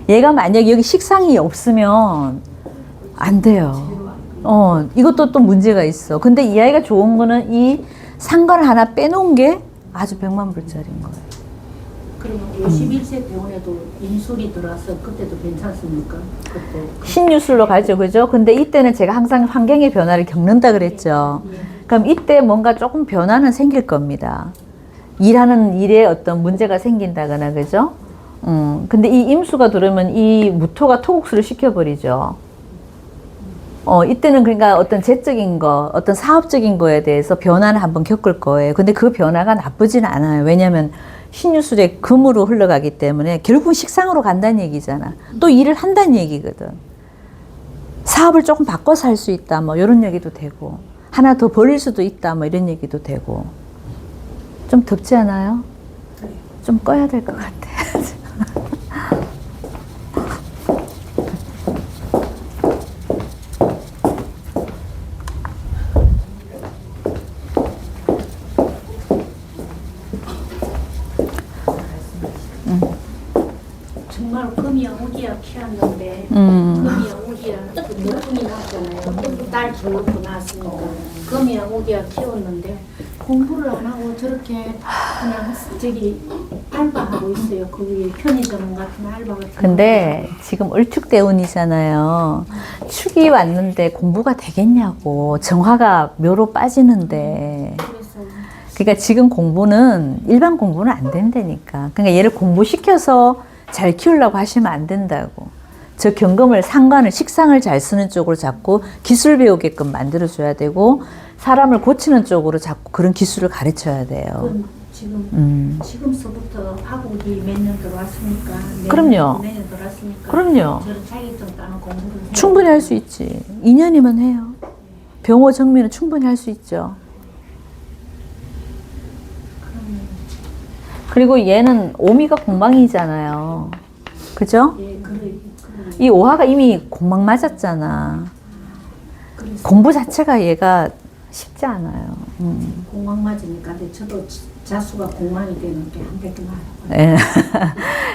얘가 만약에 여기 식상이 없으면 안 돼요. 이것도 또 문제가 있어. 근데 이 아이가 좋은 거는 이 상관을 하나 빼놓은 게 아주 백만불짜리인 거예요. 그러면 51세 병원에도 인술이 들어와서 그때도 괜찮습니까? 그때 신유술로 가죠, 그죠? 근데 이때는 제가 항상 환경의 변화를 겪는다 그랬죠. 그럼 이때 뭔가 조금 변화는 생길 겁니다. 일하는 일에 어떤 문제가 생긴다거나, 그죠? 근데 이 임수가 들어오면 이 무토가 토국수를 시켜버리죠. 이때는 그러니까 어떤 재적인 거, 어떤 사업적인 거에 대해서 변화는 한번 겪을 거예요. 근데 그 변화가 나쁘진 않아요. 왜냐하면 신유술의 금으로 흘러가기 때문에 결국은 식상으로 간다는 얘기잖아. 또 일을 한다는 얘기거든. 사업을 조금 바꿔서 할 수 있다, 뭐 이런 얘기도 되고, 하나 더 벌릴 수도 있다, 뭐 이런 얘기도 되고. 좀 덥지 않아요? 좀 꺼야 될 것 같아. 정말 금이야 우기야 키웠는데 금이야 우기야 몇 분이 낳았잖아요. 딸 둘놓고 낳았으니까 금이야 우기야 키웠는데 공부를 안 하고 저렇게 그냥 알바하고 있어요. 거기 편의점 같은 알바 같은 근데 지금 을축대운이잖아요. 축이 왔는데 공부가 되겠냐고. 정화가 묘로 빠지는데. 그래서 그러니까 지금 공부는 일반 공부는 안 된다니까. 그러니까 얘를 공부시켜서 잘 키우려고 하시면 안 된다고. 저 경금을 상관을 식상을 잘 쓰는 쪽으로 자꾸 기술 배우게끔 만들어줘야 되고 사람을 고치는 쪽으로 자꾸 그런 기술을 가르쳐야 돼요. 그건 지금서부터 학업이 몇 년 들어왔으니까 그럼요. 내년 들어왔으니까 그럼요. 저런 자격증 따는 공부를 해야 충분히 할 수 있지. 2년이면 해요. 병호 정리는 충분히 할 수 있죠. 그리고 얘는 오미가 공망이잖아요. 그죠? 예, 그래. 이 오화가 이미 공망 맞았잖아. 그래서 공부 자체가 얘가 쉽지 않아요. 공망 맞으니까 근데 저도 자수가 공망이 되는 게 안 되구나. 예.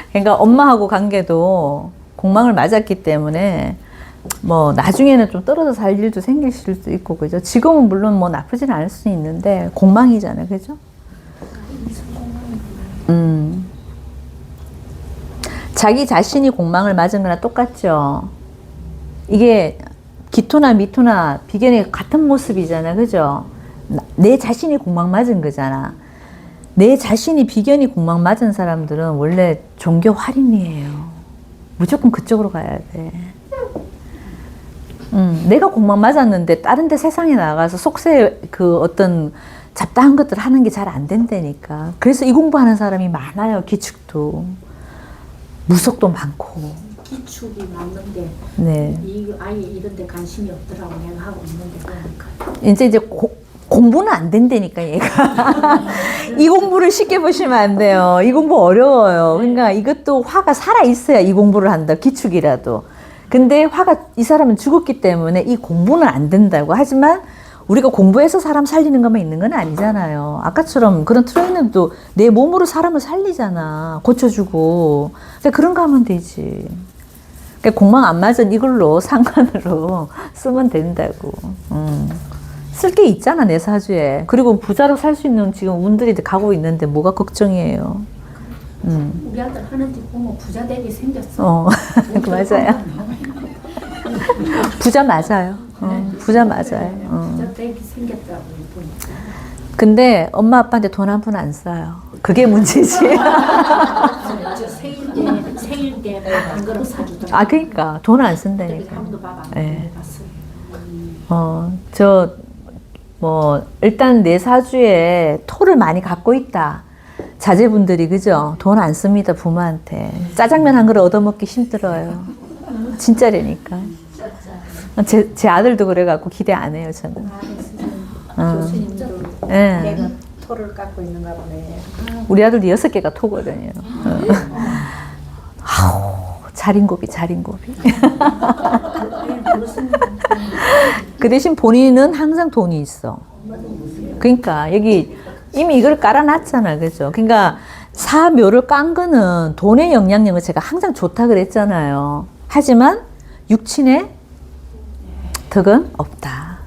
그러니까 엄마하고 관계도 공망을 맞았기 때문에 뭐 나중에는 좀 떨어져 살 일도 생길 수도 있고, 그죠? 지금은 물론 뭐 나쁘진 않을 수 있는데 공망이잖아요, 그죠? 자기 자신이 공망을 맞은 거나 똑같죠. 이게 기토나 미토나 비견이 같은 모습이잖아. 그죠? 내 자신이 공망 맞은 거잖아. 내 자신이 비견이 공망 맞은 사람들은 원래 종교 활인이에요. 무조건 그쪽으로 가야 돼. 내가 공망 맞았는데 다른 데 세상에 나가서 속세 그 어떤 잡다한 것들 하는 게 잘 안 된다니까. 그래서 이 공부하는 사람이 많아요. 기축도. 무속도 많고. 기축이 많는데 네. 아예 이런 데 관심이 없더라고. 내가 하고 있는데 보니까. 이제 공부는 안 된다니까 얘가. 이 공부를 쉽게 보시면 안 돼요. 이 공부 어려워요. 그러니까 이것도 화가 살아 있어야 이 공부를 한다. 기축이라도. 근데 화가 이 사람은 죽었기 때문에 이 공부는 안 된다고. 하지만 우리가 공부해서 사람 살리는 것만 있는 건 아니잖아요. 아까처럼 그런 트레이너도 내 몸으로 사람을 살리잖아. 고쳐주고. 그러니까 그런 거 하면 되지. 그러니까 공망 안 맞은 이걸로 상관으로 쓰면 된다고. 쓸 게 있잖아, 내 사주에. 그리고 부자로 살 수 있는 지금 운들이 가고 있는데 뭐가 걱정이에요. 우리 아들 하는지 보면 부자 되게 생겼어. 맞아요. 부자 맞아요. 부자 맞아요. 부자 되게 생겼다고 보니까. 근데 엄마 아빠한테 돈 한 푼 안 써요. 그게 문제지. 저 생일 때 한 그릇 사주더라고. 아, 그러니까 돈 안 그때 쓴다니까. 아무도 밥안 네. 먹어봤어. 일단 내 사주에 토를 많이 갖고 있다. 자제분들이, 그죠? 돈 안 씁니다, 부모한테. 짜장면 한 그릇 얻어먹기 힘들어요. 진짜라니까. 제 아들도 그래갖고 기대 안 해요, 저는. 교수님도 예. 내가 토를 깎고 있는가 보네. 우리 아들도 6개가 토거든요. 아우, 자린고비. 그 대신 본인은 항상 돈이 있어. 그러니까 여기 이미 이걸 깔아놨잖아, 그죠? 그러니까 사묘를 깐 거는 돈의 영향력을 제가 항상 좋다 그랬잖아요. 하지만 육친의 덕은 없다.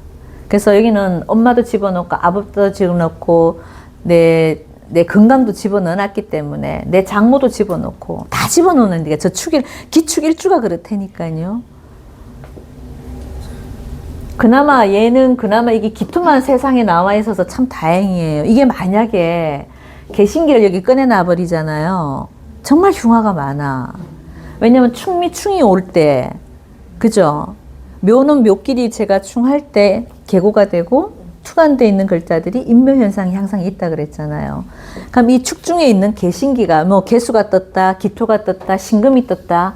그래서 여기는 엄마도 집어넣고 아버지도 집어넣고 내 건강도 집어넣어놨기 때문에 내 장모도 집어넣고 다 집어넣는데 저 기축 일주가 그렇다니까요. 그나마 얘는 이게 기토만 세상에 나와 있어서 참 다행이에요. 이게 만약에 개신기를 여기 꺼내놔 버리잖아요. 정말 흉화가 많아. 왜냐면 충이 올 때, 그죠? 묘는 묘끼리 제가 충할 때 계고가 되고 투간돼 있는 글자들이 인묘 현상이 항상 있다 그랬잖아요. 그럼 이 축 중에 있는 개신기가 뭐 개수가 떴다, 기토가 떴다, 신금이 떴다.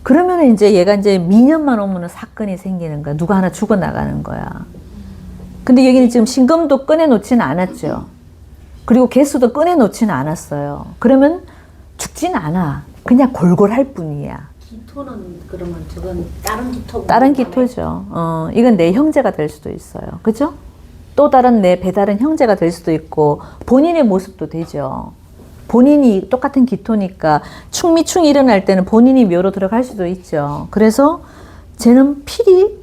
그러면 이제 얘가 이제 미년만 오면은 사건이 생기는 거야. 누가 하나 죽어나가는 거야. 근데 여기는 지금 신금도 꺼내놓지는 않았죠. 그리고 개수도 꺼내놓지는 않았어요. 그러면 죽진 않아. 그냥 골골할 뿐이야. 기토는 그러면 저건 다른 기토? 다른 기토죠. 이건 내 형제가 될 수도 있어요. 그죠? 또 다른 내 배다른 형제가 될 수도 있고 본인의 모습도 되죠. 본인이 똑같은 기토니까 충이 일어날 때는 본인이 묘로 들어갈 수도 있죠. 그래서 쟤는 필히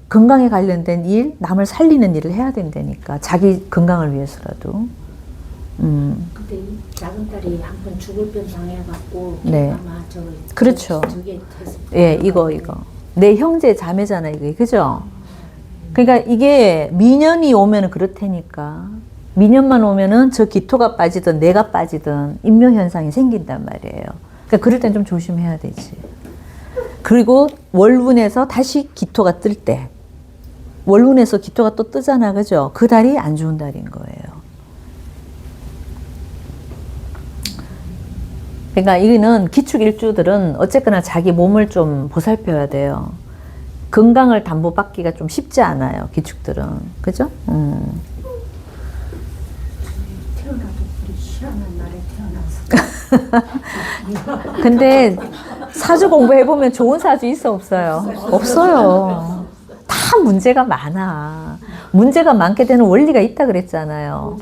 건강에 관련된 일, 남을 살리는 일을 해야 된다니까. 자기 건강을 위해서라도. 근데 이 작은 딸이 한 번 죽을 뻔 당해갖고 네. 아마 그렇죠. 저게 됐을 예, 이거. 내 형제 자매잖아, 이게. 그죠? 그러니까 이게 미년이 오면 그렇다니까. 미년만 오면은 저 기토가 빠지든 내가 빠지든 인묘 현상이 생긴단 말이에요. 그러니까 그럴 땐 좀 조심해야 되지. 그리고 월운에서 다시 기토가 뜰 때, 월운에서 기토가 또 뜨잖아, 그죠? 그 달이 안 좋은 달인 거예요. 그러니까 이거는 기축 일주들은 어쨌거나 자기 몸을 좀 보살펴야 돼요. 건강을 담보받기가 좀 쉽지 않아요, 기축들은. 그죠? 태어나도 우리 희한한 날에 태어나서. 근데 사주 공부해보면 좋은 사주 있어, 없어요? 없어요. 다 문제가 많아. 문제가 많게 되는 원리가 있다 그랬잖아요.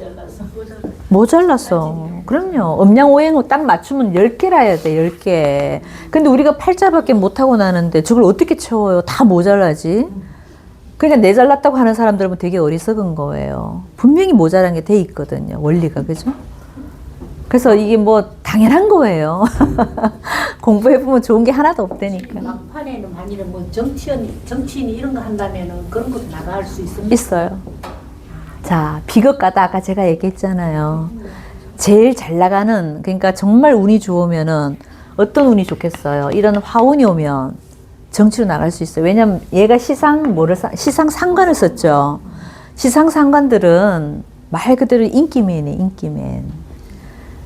모자랐어. 그럼요. 음양오행을 딱 맞추면 10개라 해야 돼, 10개. 근데 우리가 팔자밖에 못하고 나는데 저걸 어떻게 채워요? 다 모자라지. 그러니까 내 잘났다고 하는 사람들은 되게 어리석은 거예요. 분명히 모자란 게 돼 있거든요, 원리가. 그죠? 그래서 이게 뭐 당연한 거예요. 공부해보면 좋은 게 하나도 없다니까. 막판에는 만일에 뭐 정치인이 이런 거 한다면은 그런 것도 나갈 수 있습니까? 있어요. 자, 비겁가다 아까 제가 얘기했잖아요. 제일 잘 나가는, 그러니까 정말 운이 좋으면은 어떤 운이 좋겠어요. 이런 화운이 오면 정치로 나갈 수 있어요. 왜냐면 얘가 시상 상관을 썼죠. 시상 상관들은 말 그대로 인기맨이에요, 인기맨.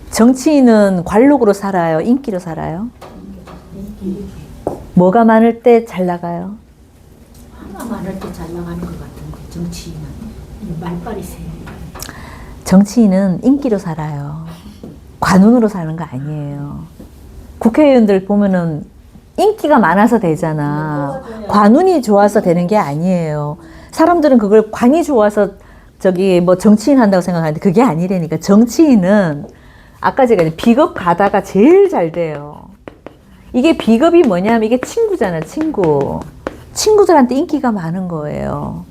정치인은 관록으로 살아요, 인기로 살아요? 뭐가 많을 때 잘 나가요? 하나 많을 때 잘 나가는 것 같은데 정치인은 말빨이 세. 정치인은 인기로 살아요. 관운으로 사는 거 아니에요. 국회의원들 보면은 인기가 많아서 되잖아. 관운이 좋아서 되는 게 아니에요. 사람들은 그걸 관이 좋아서 저기 뭐 정치인 한다고 생각하는데 그게 아니라니까. 정치인은 아까 제가 비겁 가다가 제일 잘 돼요. 이게 비겁이 뭐냐면 이게 친구잖아, 친구. 친구들한테 인기가 많은 거예요.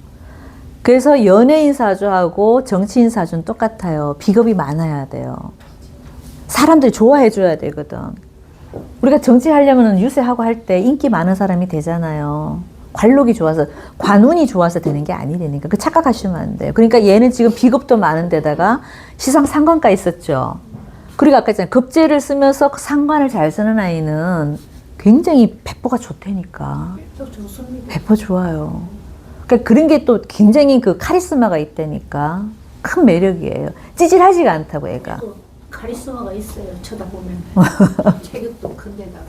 그래서 연예인 사주하고 정치인 사주는 똑같아요. 비겁이 많아야 돼요. 사람들이 좋아해 줘야 되거든. 우리가 정치하려면 유세하고 할 때 인기 많은 사람이 되잖아요. 관록이 좋아서, 관운이 좋아서 되는 게 아니라니까. 그 착각하시면 안 돼요. 그러니까 얘는 지금 비겁도 많은 데다가 시상 상관가 있었죠. 그리고 아까 했잖아요. 급제를 쓰면서 상관을 잘 쓰는 아이는 굉장히 배포가 좋다니까. 좋습니다. 배포 좋아요. 그러니까 그런 게 또 굉장히 그 카리스마가 있다니까. 큰 매력이에요. 찌질하지가 않다고 애가. 또 카리스마가 있어요. 쳐다보면 체격도 큰데다가.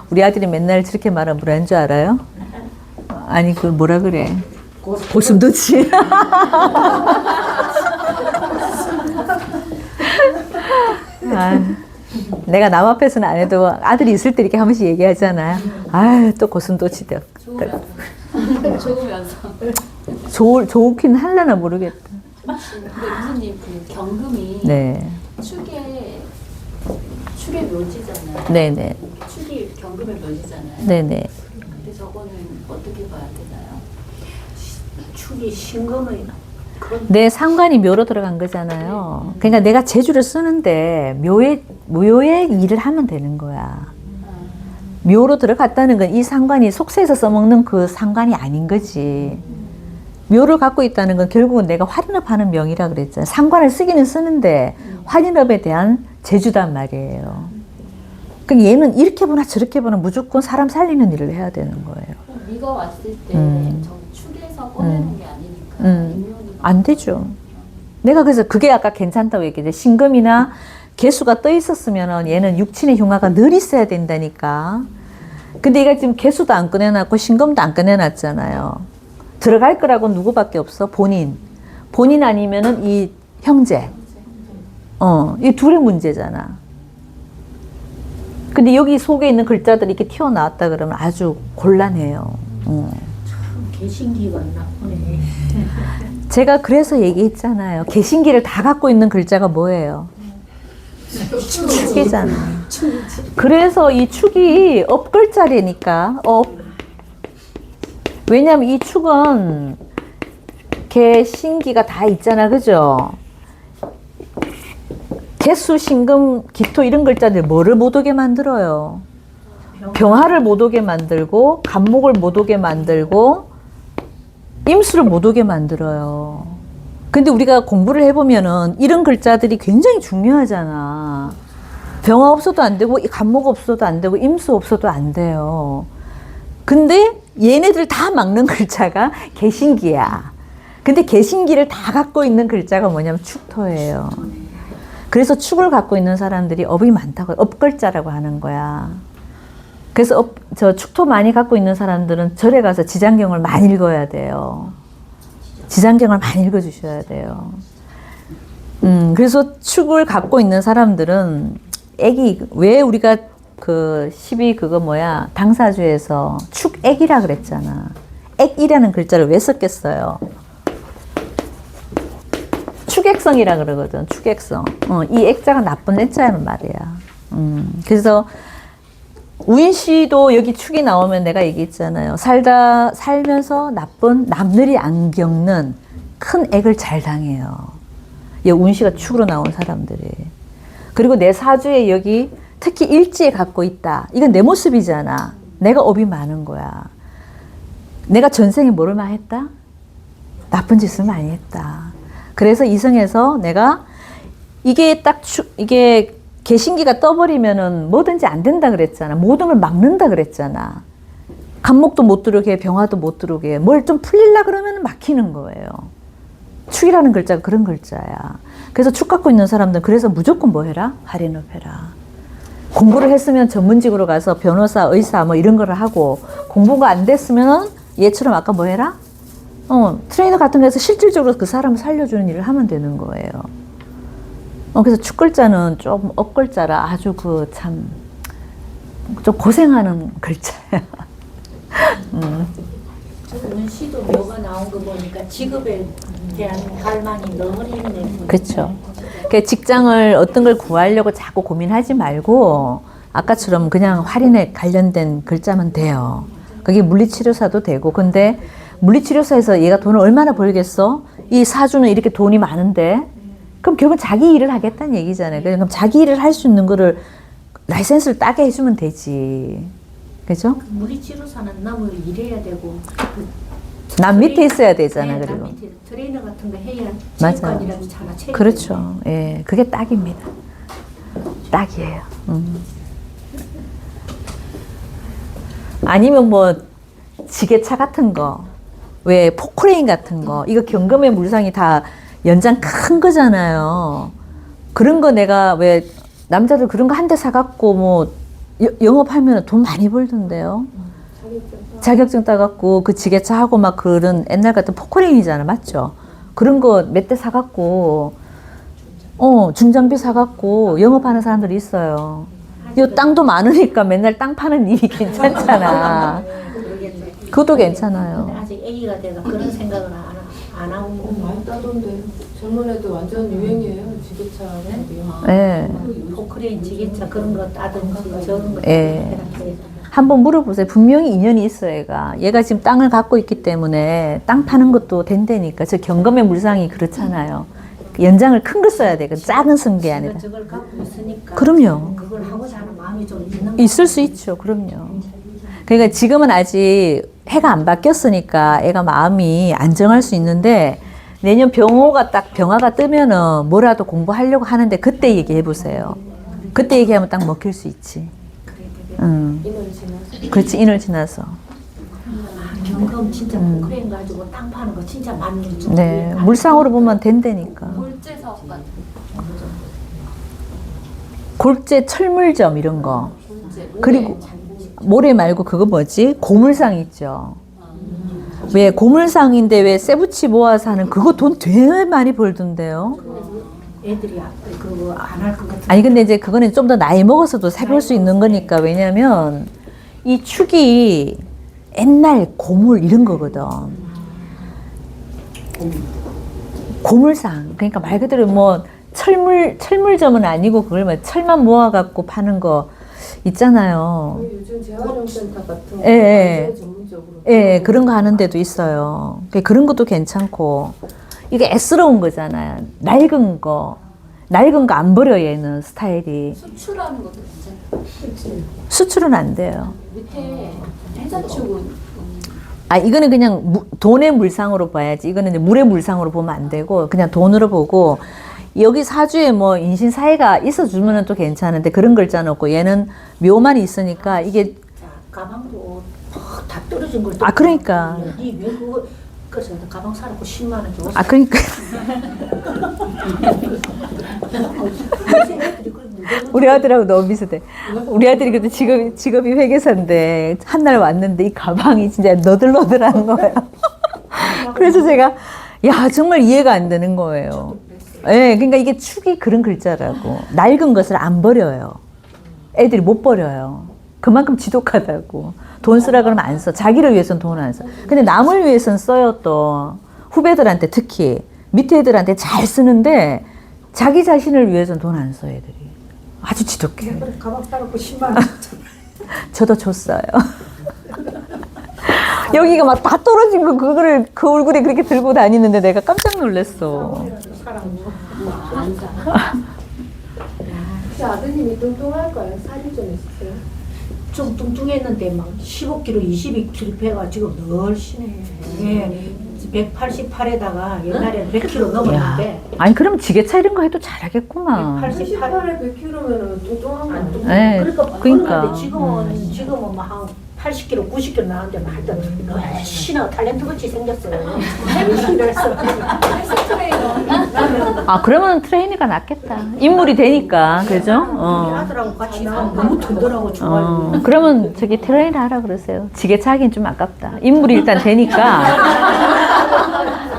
우리 아들이 맨날 저렇게 말하면 뭐라는 줄 알아요? 아니 그 뭐라 그래? 고슴도치. 아, 내가 남 앞에서는 안 해도 아들이 있을 때 이렇게 한 번씩 얘기하잖아요. 아유 또 고슴도치들. 좋으면서. 좋긴 할라나 모르겠다. 근데 교수님 그 경금이 네. 축의 묘지잖아요. 네네. 축이 경금의 묘지잖아요. 네네. 근데 저거는 어떻게 봐야 되나요? 축이 신금의 그런 내 상관이 묘로 들어간 거잖아요. 그러니까 내가 재주를 쓰는데 묘의 일을 하면 되는 거야. 묘로 들어갔다는 건 이 상관이 속세에서 써먹는 그 상관이 아닌 거지. 묘를 갖고 있다는 건 결국은 내가 활인업하는 명이라 그랬잖아요. 상관을 쓰기는 쓰는데 활인업에 대한 재주단 말이에요. 그럼 얘는 이렇게 보나 저렇게 보나 무조건 사람 살리는 일을 해야 되는 거예요. 미가 왔을 때 저 축에서 꺼내는 게 아니니까 인연이 안 되죠. 내가 그래서 그게 아까 괜찮다고 얘기했는데 신금이나 개수가 떠 있었으면 얘는 육친의 흉화가 늘 있어야 된다니까. 근데 얘가 지금 개수도 안 꺼내놨고 신금도 안 꺼내놨잖아요. 들어갈 거라고 누구밖에 없어? 본인 아니면은 이 형제. 이 둘의 문제잖아. 근데 여기 속에 있는 글자들이 이렇게 튀어나왔다 그러면 아주 곤란해요. 개신기가 나쁘네. 제가 그래서 얘기했잖아요. 개신기를 다 갖고 있는 글자가 뭐예요? 축이잖아. 그래서 이 축이 업글자리니까 업. 왜냐면 이 축은 개신기가 다 있잖아, 그죠? 개수, 신금, 기토 이런 글자들 뭐를 못 오게 만들어요? 병화를 못 오게 만들고 간목을 못 오게 만들고 임수를 못 오게 만들어요. 근데 우리가 공부를 해보면은 이런 글자들이 굉장히 중요하잖아. 병화 없어도 안 되고 간목 없어도 안 되고 임수 없어도 안 돼요. 근데 얘네들 다 막는 글자가 개신기야. 근데 개신기를 다 갖고 있는 글자가 뭐냐면 축토예요. 그래서 축을 갖고 있는 사람들이 업이 많다고, 업글자라고 하는 거야. 그래서 저 축토 많이 갖고 있는 사람들은 절에 가서 지장경을 많이 읽어야 돼요. 지장경을 많이 읽어주셔야 돼요. 그래서 축을 갖고 있는 사람들은 왜 우리가 당사주에서 축액이라 그랬잖아. 액이라는 글자를 왜 썼겠어요? 축액성이라 그러거든, 축액성. 이 액자가 나쁜 액자란 말이야. 그래서 우인씨도 여기 축이 나오면 내가 얘기했잖아요. 살면서 남들이 안 겪는 큰 액을 잘 당해요. 이 운씨가 축으로 나온 사람들이. 그리고 내 사주에 여기 특히 일지에 갖고 있다. 이건 내 모습이잖아. 내가 업이 많은 거야. 내가 전생에 뭐를 많이 했다? 나쁜 짓을 많이 했다. 그래서 이성에서 내가 이게 이게 개신기가 떠버리면은 뭐든지 안 된다 그랬잖아. 모든 걸 막는다 그랬잖아. 감목도 못 들어오게, 병화도 못 들어오게, 뭘 좀 풀리려 그러면 막히는 거예요. 축이라는 글자가 그런 글자야. 그래서 축 갖고 있는 사람들은 그래서 무조건 뭐 해라? 할인업 해라. 공부를 했으면 전문직으로 가서 변호사, 의사 뭐 이런 거를 하고, 공부가 안 됐으면 얘처럼 아까 뭐 해라? 트레이너 같은 데서 실질적으로 그 사람을 살려주는 일을 하면 되는 거예요. 그래서 축글자는 좀 업글자라 아주 좀 고생하는 글자야. 저는 시도 묘가 나온 거 보니까 직업에 대한 갈망이 너무 있네. 그렇죠. 그러니까 직장을 어떤 걸 구하려고 자꾸 고민하지 말고 아까처럼 그냥 할인에 관련된 글자면 돼요. 그게 물리치료사도 되고. 근데 물리치료사에서 얘가 돈을 얼마나 벌겠어? 이 사주는 이렇게 돈이 많은데 그럼 결국은 자기 일을 하겠다는 얘기잖아요. 그럼 자기 일을 할 수 있는 거를 라이센스를 따게 해주면 되지. 그죠? 물리치료사는 너무 일해야 되고 남 밑에 있어야 되잖아. 네, 그리고. 남 밑에 트레이너 같은 거 해야 맞아요. 체육관이라도 잘 체육. 그렇죠. 예, 그게 딱입니다. 딱이에요. 아니면 뭐 지게차 같은 거, 왜 포크레인 같은 거, 이거 경금의 물상이 다 연장 큰 거잖아요. 그런 거 내가 왜 남자들 그런 거 한 대 사갖고 뭐 영업하면 돈 많이 벌던데요. 자격증 따갖고 그 지게차 하고 막 그런 옛날 같은 포크레인이잖아, 맞죠? 그런 거 몇 대 사갖고 중장비 사갖고 영업하는 사람들이 있어요. 이 땅도 많으니까 맨날 땅 파는 일이 괜찮잖아. 그것도 괜찮아요. 근데 아직 애기가 돼서 그런 생각을 안 하고 많이 따던데 젊은 애들 완전 유행이에요. 지게차. 예. 포크레인 지게차 그런 거 따든지 저런 거 예. 따든지. 한번 물어보세요. 분명히 인연이 있어, 얘가 지금 땅을 갖고 있기 때문에 땅 파는 것도 된다니까. 저 경금의 물상이 그렇잖아요. 연장을 큰 걸 써야 돼. 그 작은 쓴 게 아니라. 저걸 갖고 있으니까 그럼요. 그걸 하고자 하는 마음이 좀 있는 있을 수 있죠. 그럼요. 그러니까 지금은 아직 해가 안 바뀌었으니까 애가 마음이 안정할 수 있는데 내년 병화가 뜨면은 뭐라도 공부하려고 하는데 그때 얘기해 보세요. 그때 얘기하면 딱 먹힐 수 있지. 인을 지나서. 그렇지, 인을 지나서. 경금 진짜 포크레인 가지고 땅 파는 거 진짜 맞는 줄. 네, 물상으로 보면 된다니까. 골재 사업 같은 거. 골재, 철물점 이런 거. 골재. 그리고 모래 말고 그거 뭐지? 고물상 있죠. 왜 고물상인데 왜 세부치 모아서 하는 그거 돈 되게 많이 벌던데요. 애들이 그거 안 할 것 같은. 아니 근데 이제 그거는 좀 더 나이 먹어서도 해볼 수 있는 거니까. 왜냐면 이 축이 옛날 고물 이런 거거든. 고물상. 그러니까 말 그대로 뭐 철물점은 아니고 그걸 뭐 철만 모아갖고 파는 거 있잖아요. 요즘 재활용센터 같은 거. 예, 전문적으로. 예, 그런 거 하는 데도 있어요. 그런 것도 괜찮고. 이게 애스러운 거잖아요. 낡은 거 안 버려, 얘는 스타일이. 수출하는 것도 괜찮아요. 수출은 안 돼요. 밑에 해자축은 이거는 그냥 돈의 물상으로 봐야지. 이거는 이제 물의 물상으로 보면 안 되고, 그냥 돈으로 보고, 여기 사주에 뭐 인신사이가 있어주면은 또 괜찮은데, 그런 글자는 없고, 얘는 묘만 있으니까, 이게. 자, 가방도 다 떨어진 걸. 그러니까. 이왜 그거 그래서 가방 사놓고 10만 원 줬어. 그러니까. 우리 아들하고 너무 비슷해. 우리 아들이 그때 직업이 회계사인데, 한 날 왔는데, 이 가방이 진짜 너들너들한 거예요. 그래서 제가, 야, 정말 이해가 안 되는 거예요. 예, 그러니까 이게 축이 그런 글자라고. 낡은 것을 안 버려요. 애들이 못 버려요. 그만큼 지독하다고. 돈 쓰라 그러면 안 써. 자기를 위해서는 돈을 안 써. 근데 남을 위해서는 써요, 또. 후배들한테 특히. 밑에 애들한테 잘 쓰는데, 자기 자신을 위해서는 돈 안 써, 애들이. 아주 지독해. 가방 따놓고 10만 원. 저도 줬어요. 여기가 막 다 떨어진 거, 그거를 그 얼굴에 그렇게 들고 다니는데 내가 깜짝 놀랐어. 혹시 아드님이 뚱뚱할까요? 살이 좀 있으세요? 좀 뚱뚱했는데 막 15kg, 22kg 배가 지금 널씬해. 예, 188에다가 옛날에 100kg 넘었는데 아니 그럼 지게차 이런 거 해도 잘하겠구만. 188. 88에 100kg면 뚱뚱한 거 아니에요? 네, 그러니까 그러니까. 지금은 막 한 80kg, 90kg 나왔는데 막 하여튼 널씬하고 탤런트 같이 생겼어요. 헬스를 아 그러면 트레이너가 낫겠다. 인물이 되니까 그죠? 우리 아들하고 같이 있으면 너무 든든하고 좋아요. 그러면 저기 트레이너 하라 그러세요. 지게차 하긴 좀 아깝다. 인물이 일단 되니까.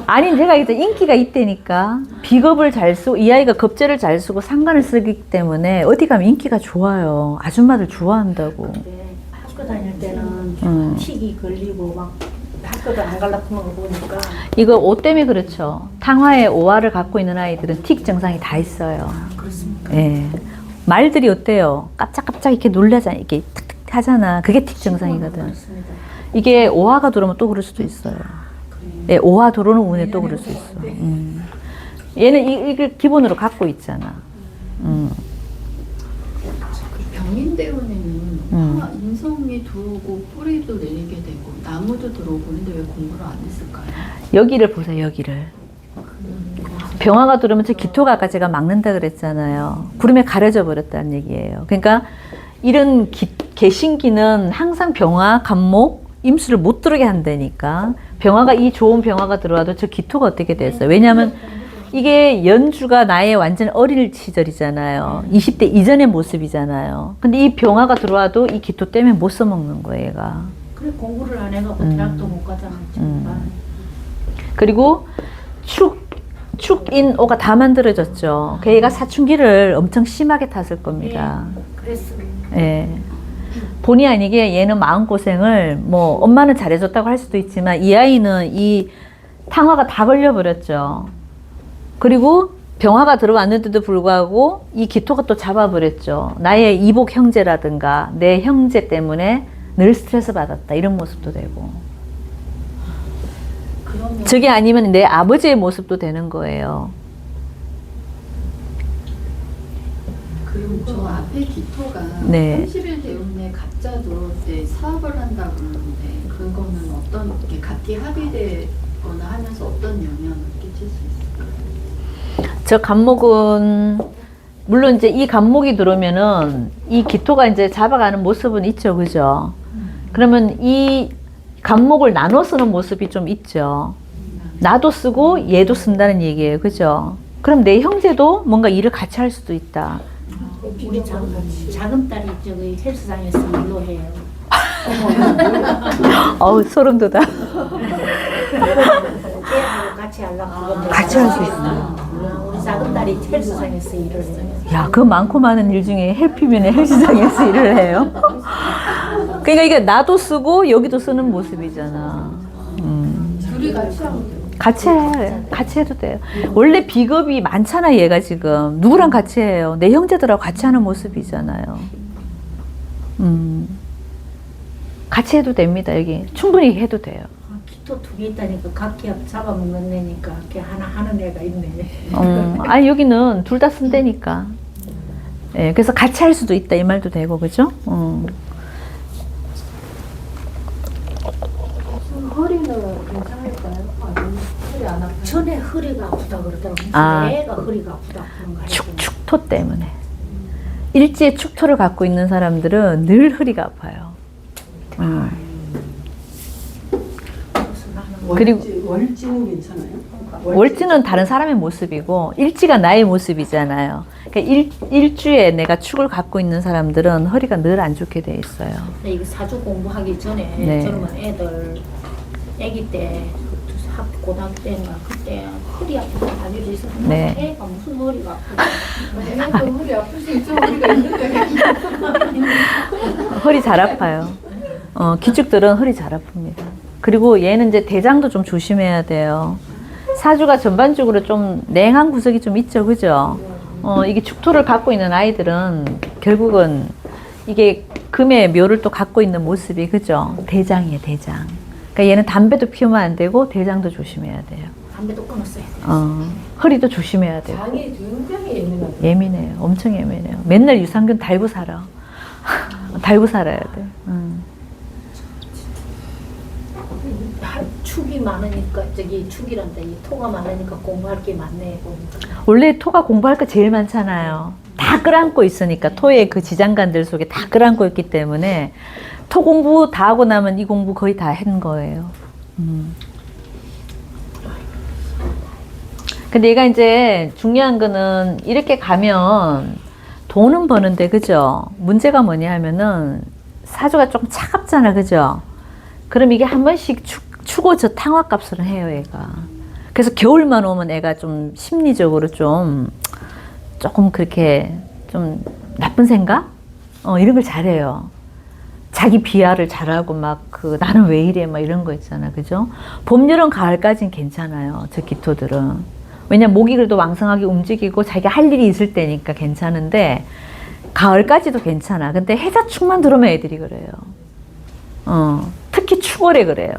아니 제가 이제 인기가 있다니까 비겁을 잘 쓰고 이 아이가 겁재를 잘 쓰고 상관을 쓰기 때문에 어디 가면 인기가 좋아요. 아줌마들 좋아한다고. 네, 학교 다닐 때는 틱이 걸리고 막 학교도 안 갈라프는 거 보니까 이거 옷 때문에 그렇죠. 탕화에 오화를 갖고 있는 아이들은 틱 증상이 다 있어요. 그렇습니까? 예. 말들이 어때요? 깜짝깜짝 이렇게 놀라잖아. 이렇게 탁탁 하잖아. 그게 틱 증상이거든. 그렇습니다. 이게 오화가 들어오면 또 그럴 수도 있어요. 예, 오화 들어오는 운에 또 그럴 수 있어. 얘는 이걸 기본으로 갖고 있잖아. 병인 대원에는 인성이 들어오고 뿌리도 내리게 되고 나무도 들어오고 그런데 왜 공부를 안 했을까요? 여기를 보세요. 여기를. 병화가 들어오면 저 기토가 아까 제가 막는다 그랬잖아요. 구름에 가려져 버렸다는 얘기예요. 그러니까 이런 개신기는 항상 병화, 간목, 임수를 못 들어게 한다니까. 병화가 이 좋은 병화가 들어와도 저 기토가 어떻게 됐어요? 왜냐하면 이게 연주가 나의 완전 어릴 시절이잖아요. 20대 이전의 모습이잖아요. 근데 이 병화가 들어와도 이 기토 때문에 못 써먹는 거예요, 얘가. 그래 공부를 안 해갖고 대학도 못 가잖아. 그리고 축인오가 다 만들어졌죠. 그 얘가 사춘기를 엄청 심하게 탔을 겁니다. 그랬어. 예. 본의 아니게 얘는 마음고생을 뭐 엄마는 잘해줬다고 할 수도 있지만 이 아이는 이 탕화가 다 걸려버렸죠. 그리고 병화가 들어왔는데도 불구하고 이 기토가 또 잡아버렸죠. 나의 이복 형제라든가 내 형제 때문에 늘 스트레스 받았다 이런 모습도 되고 저게 아니면 내 아버지의 모습도 되는 거예요. 그리고 저 앞에 기토가 네. 30일 대운에 갑자도 이제 사업을 한다고 그러는데 그거는 어떤 이렇게 갑기 합의되거나 하면서 어떤 영향을 끼칠 수 있을까요? 저 간목은 물론 이제 이 간목이 들어오면은 이 기토가 이제 잡아가는 모습은 있죠, 그죠? 그러면 이 간목을 나눠 쓰는 모습이 좀 있죠. 나도 쓰고 얘도 쓴다는 얘기예요, 그죠? 그럼 내 형제도 뭔가 일을 같이 할 수도 있다. 우리 작은 딸이 저기 헬스장에서 일로 해요. 어우 소름 돋아. 걔하고 같이 하려고 같이 할 수 있어. 우리 작은 딸이 헬스장에서 일을 해요. 야, 그 많고 많은 일 중에 헬피면에 헬스장에서 일을 해요. 그러니까 이게 나도 쓰고 여기도 쓰는 모습이잖아. 둘이 같이 하면 돼요. 같이 해도 돼요. 원래 비겁이 많잖아, 얘가 지금. 누구랑 같이 해요? 내 형제들하고 같이 하는 모습이잖아요. 같이 해도 됩니다, 여기. 충분히 해도 돼요. 기토 두 개 있다니까 각기 잡아먹는 애니까 걔 하나 하는 애가 있네. 아니, 여기는 둘 다 쓴다니까. 예, 그래서 같이 할 수도 있다, 이 말도 되고, 그죠? 허리는 괜찮을까요? 아니면 허리 안 아파요? 전에 허리가 아프다 그러더라고. 아. 애가 허리가 아프다 그런 거 축토 때문에. 일지에 축토를 갖고 있는 사람들은 늘 허리가 아파요. 그리고 월지는 괜찮아요? 월지는 다른 사람의 모습이고 일지가 나의 모습이잖아요. 그러니까 일주에 내가 축을 갖고 있는 사람들은 허리가 늘 안 좋게 돼 있어요. 근데 이거 사주 공부하기 전에 네. 젊은 애들 애기 때 고등학교 때인가 그때 허리 아프다 다니면서 네. 애가 무슨 허리가 아프다. 애도 허리 아플 수 있죠. 허리가 있는데. 허리 잘 아파요. 기축들은 허리 잘 아픕니다. 그리고 얘는 이제 대장도 좀 조심해야 돼요. 사주가 전반적으로 좀 냉한 구석이 좀 있죠, 그죠? 이게 축토를 갖고 있는 아이들은 결국은 이게 금의 묘를 또 갖고 있는 모습이, 그죠? 대장이에요, 대장. 그러니까 얘는 담배도 피우면 안 되고 대장도 조심해야 돼요. 담배도 끊었어야 돼. 허리도 조심해야 돼요. 장이 굉장히 예민하죠. 예민해요. 엄청 예민해요. 맨날 유산균 달고 살아. 달고 살아야 돼. 축이 많으니까 저기 축이란다. 이 토가 많으니까 공부할 게 많네 보니까. 원래 토가 공부할 거 제일 많잖아요. 다 끌안고 있으니까 토의 그 지장간들 속에 다 끌안고 있기 때문에 토 공부 다 하고 나면 이 공부 거의 다 한 거예요. 근데 얘가 이제 중요한 거는 이렇게 가면 돈은 버는데 그죠? 문제가 뭐냐 하면은 사주가 조금 차갑잖아 그죠? 그럼 이게 한 번씩 추고 저 탕화값을 해요 얘가. 그래서 겨울만 오면 애가 좀 심리적으로 좀 조금 그렇게 좀 나쁜 생각? 이런 걸 잘해요. 자기 비하를 잘하고 막 그 나는 왜 이래 막 이런 거 있잖아 그죠? 봄, 여름, 가을까지는 괜찮아요 저 기토들은. 왜냐면 목이 그래도 왕성하게 움직이고 자기가 할 일이 있을 때니까 괜찮은데 가을까지도 괜찮아. 근데 해자축만 들어오면 애들이 그래요. 특히 축월에 그래요.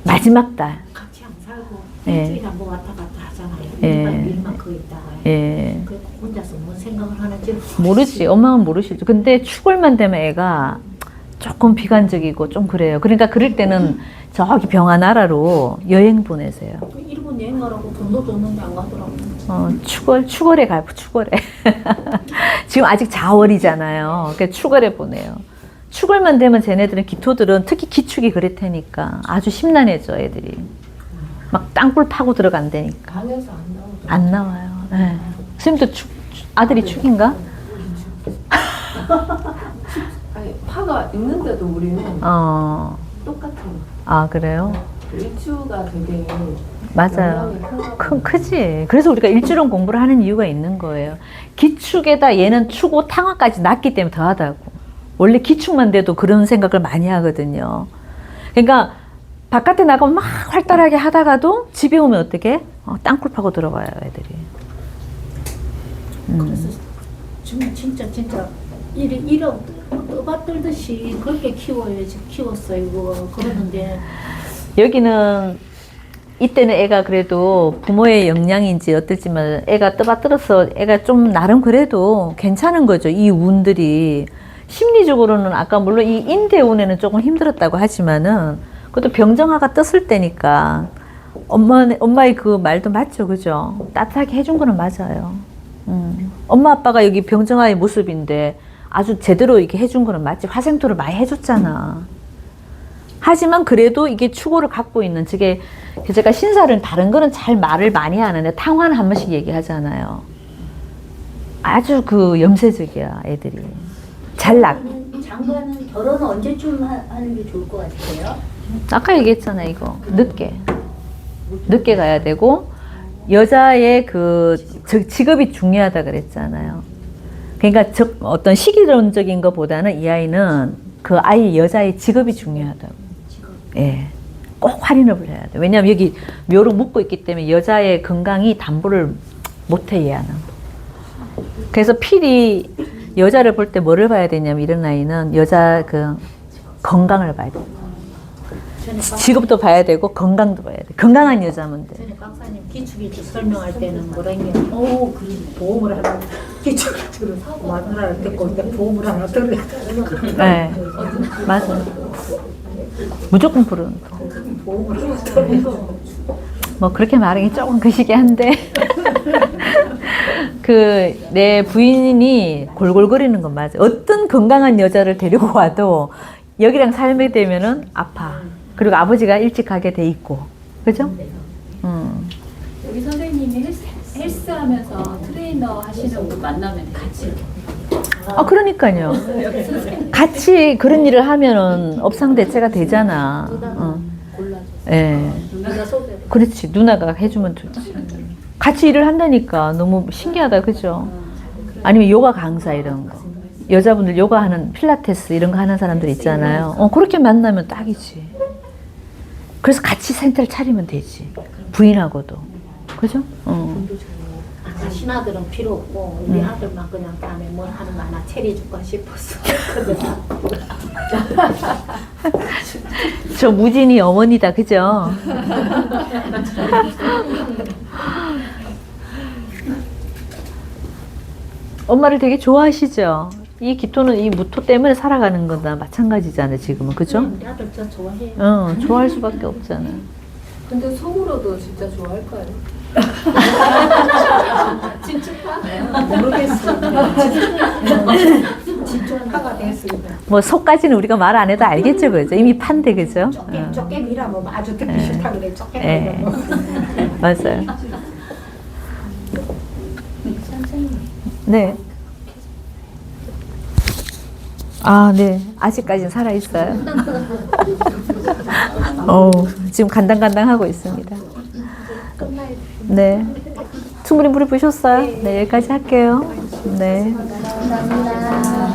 마지막 달. 같이 안 살고 예. 일주일에 한 번 왔다 갔다 하잖아요. 예. 일만 그 있다가요. 예. 그래서 혼자서 뭔 생각을 하는지 모르지. 엄마는 모르시죠. 근데 축월만 되면 애가 조금 비관적이고 좀 그래요. 그러니까 그럴 때는 저기 병하나라로 여행 보내세요. 일본 여행 가라고 돈도 줬는데 안 가더라고요. 축월에 가요. 축월에. 지금 아직 자월이잖아요. 그러니까 축월에 보내요. 축월만 되면 쟤네들은 기토들은 특히 기축이 그럴 테니까 아주 심란해져 애들이. 막 땅굴 파고 들어간다니까. 방에서 안 나오죠. 안 나와요. 네. 선생님도 아들이 축인가? 아니, 파가 있는데도 우리는 똑같아요. 아 그래요? 일주가 되게 맞아요. 영향이 큰가 봐요. 크지. 그래서 우리가 일주론 공부를 하는 이유가 있는 거예요. 기축에다 얘는 추고 탕화까지 났기 때문에 더하다고. 원래 기축만 돼도 그런 생각을 많이 하거든요. 그러니까 바깥에 나가면 막 활달하게 하다가도 집에 오면 어떻게? 땅굴 파고 들어가요 애들이. 그래서 지금 진짜 이런 떠받들듯이 그렇게 키웠어요. 그거 그러는데 여기는 이때는 애가 그래도 부모의 영향인지 어떨지만 애가 떠받들어서 애가 좀 나름 그래도 괜찮은 거죠. 이 운들이. 심리적으로는 아까 물론 이 인대운에는 조금 힘들었다고 하지만은 그것도 병정화가 떴을 때니까 엄마의 그 말도 맞죠. 그죠? 따뜻하게 해준 거는 맞아요. 엄마 아빠가 여기 병정화의 모습인데 아주 제대로 이렇게 해준 거는 맞지. 화생토를 많이 해줬잖아. 하지만 그래도 이게 추고를 갖고 있는 저게 제가 신사를 다른 거는 잘 말을 많이 하는데 탕화는 한 번씩 얘기하잖아요. 아주 그 염세적이야 애들이. 장가는 결혼은 언제쯤 하는 게 좋을 것 같아요? 아까 얘기했잖아 이거 늦게 가야 되고 여자의 그 직업이 중요하다 그랬잖아요. 그러니까 어떤 시기론적인 것보다는 이 아이는 그 아이 여자의 직업이 중요하다고. 예, 꼭 활인업을 해야 돼. 왜냐하면 여기 묘로 묶고 있기 때문에 여자의 건강이 담보를 못해 얘는. 그래서 필히 여자를 볼 때 뭐를 봐야 되냐면 이런 아이는 여자 그 건강을 봐야 돼. 직업도 봐야 되고 건강도 봐야 돼. 건강한 여자면 돼. 전에 박사님 기축이 설명할 때는 뭐라 했냐? 그래 보험을 하나 기축을 마누라를 듣고 일단 보험을 하나 들어야 돼. 네, 맞아. 무조건 부르는 거. 보험을 하나 들어야 뭐 그렇게 말하기 조금 그시기 한데 그 내 부인이 골골거리는 건 맞아. 어떤 건강한 여자를 데리고 와도 여기랑 살게 되면은 아파. 그리고 아버지가 일찍 가게 돼 있고, 그죠? 여기 선생님이 헬스하면서 트레이너 하시는 분 만나면 같이 그러니까요. 같이 그런 일을 하면은 업상대체가 되잖아. 골라줘. 예. 누나가 소개. 그렇지. 누나가 해주면 좋지. 같이 일을 한다니까 너무 신기하다, 그죠? 아니면 요가 강사 이런 거. 여자분들 요가 하는 필라테스 이런 거 하는 사람들 있잖아요. 그렇게 만나면 딱이지. 그래서 같이 센터를 차리면 되지. 부인하고도. 그죠? 신하들은 필요 없고 우리 아들만 그냥 다음에 뭘 하는 거 하나 차려줄까 싶었어. 저 무진이 어머니다, 그죠? 엄마를 되게 좋아하시죠? 이 기토는 이 무토 때문에 살아가는 거나 마찬가지잖아요, 지금은. 그죠? 우리 아들 저 좋아해요. 좋아할 수밖에 없잖아. 근데 속으로도 진짜 좋아할까요? 모르겠어. 집중파가 됐습니다. 뭐 속까지는 우리가 말 안 해도 알겠죠, 그죠? 이미 판대, 그죠? 쪼깨미라면 아주 듣기 싫다 그래. 예. 쪼깨미라면. 맞아요. 선생님. 네. 아, 네. 아직까지는 살아있어요. 지금 간당간당하고 있습니다. 네. 충분히 물을 부으셨어요? 네, 여기까지 할게요. 네. 감사합니다.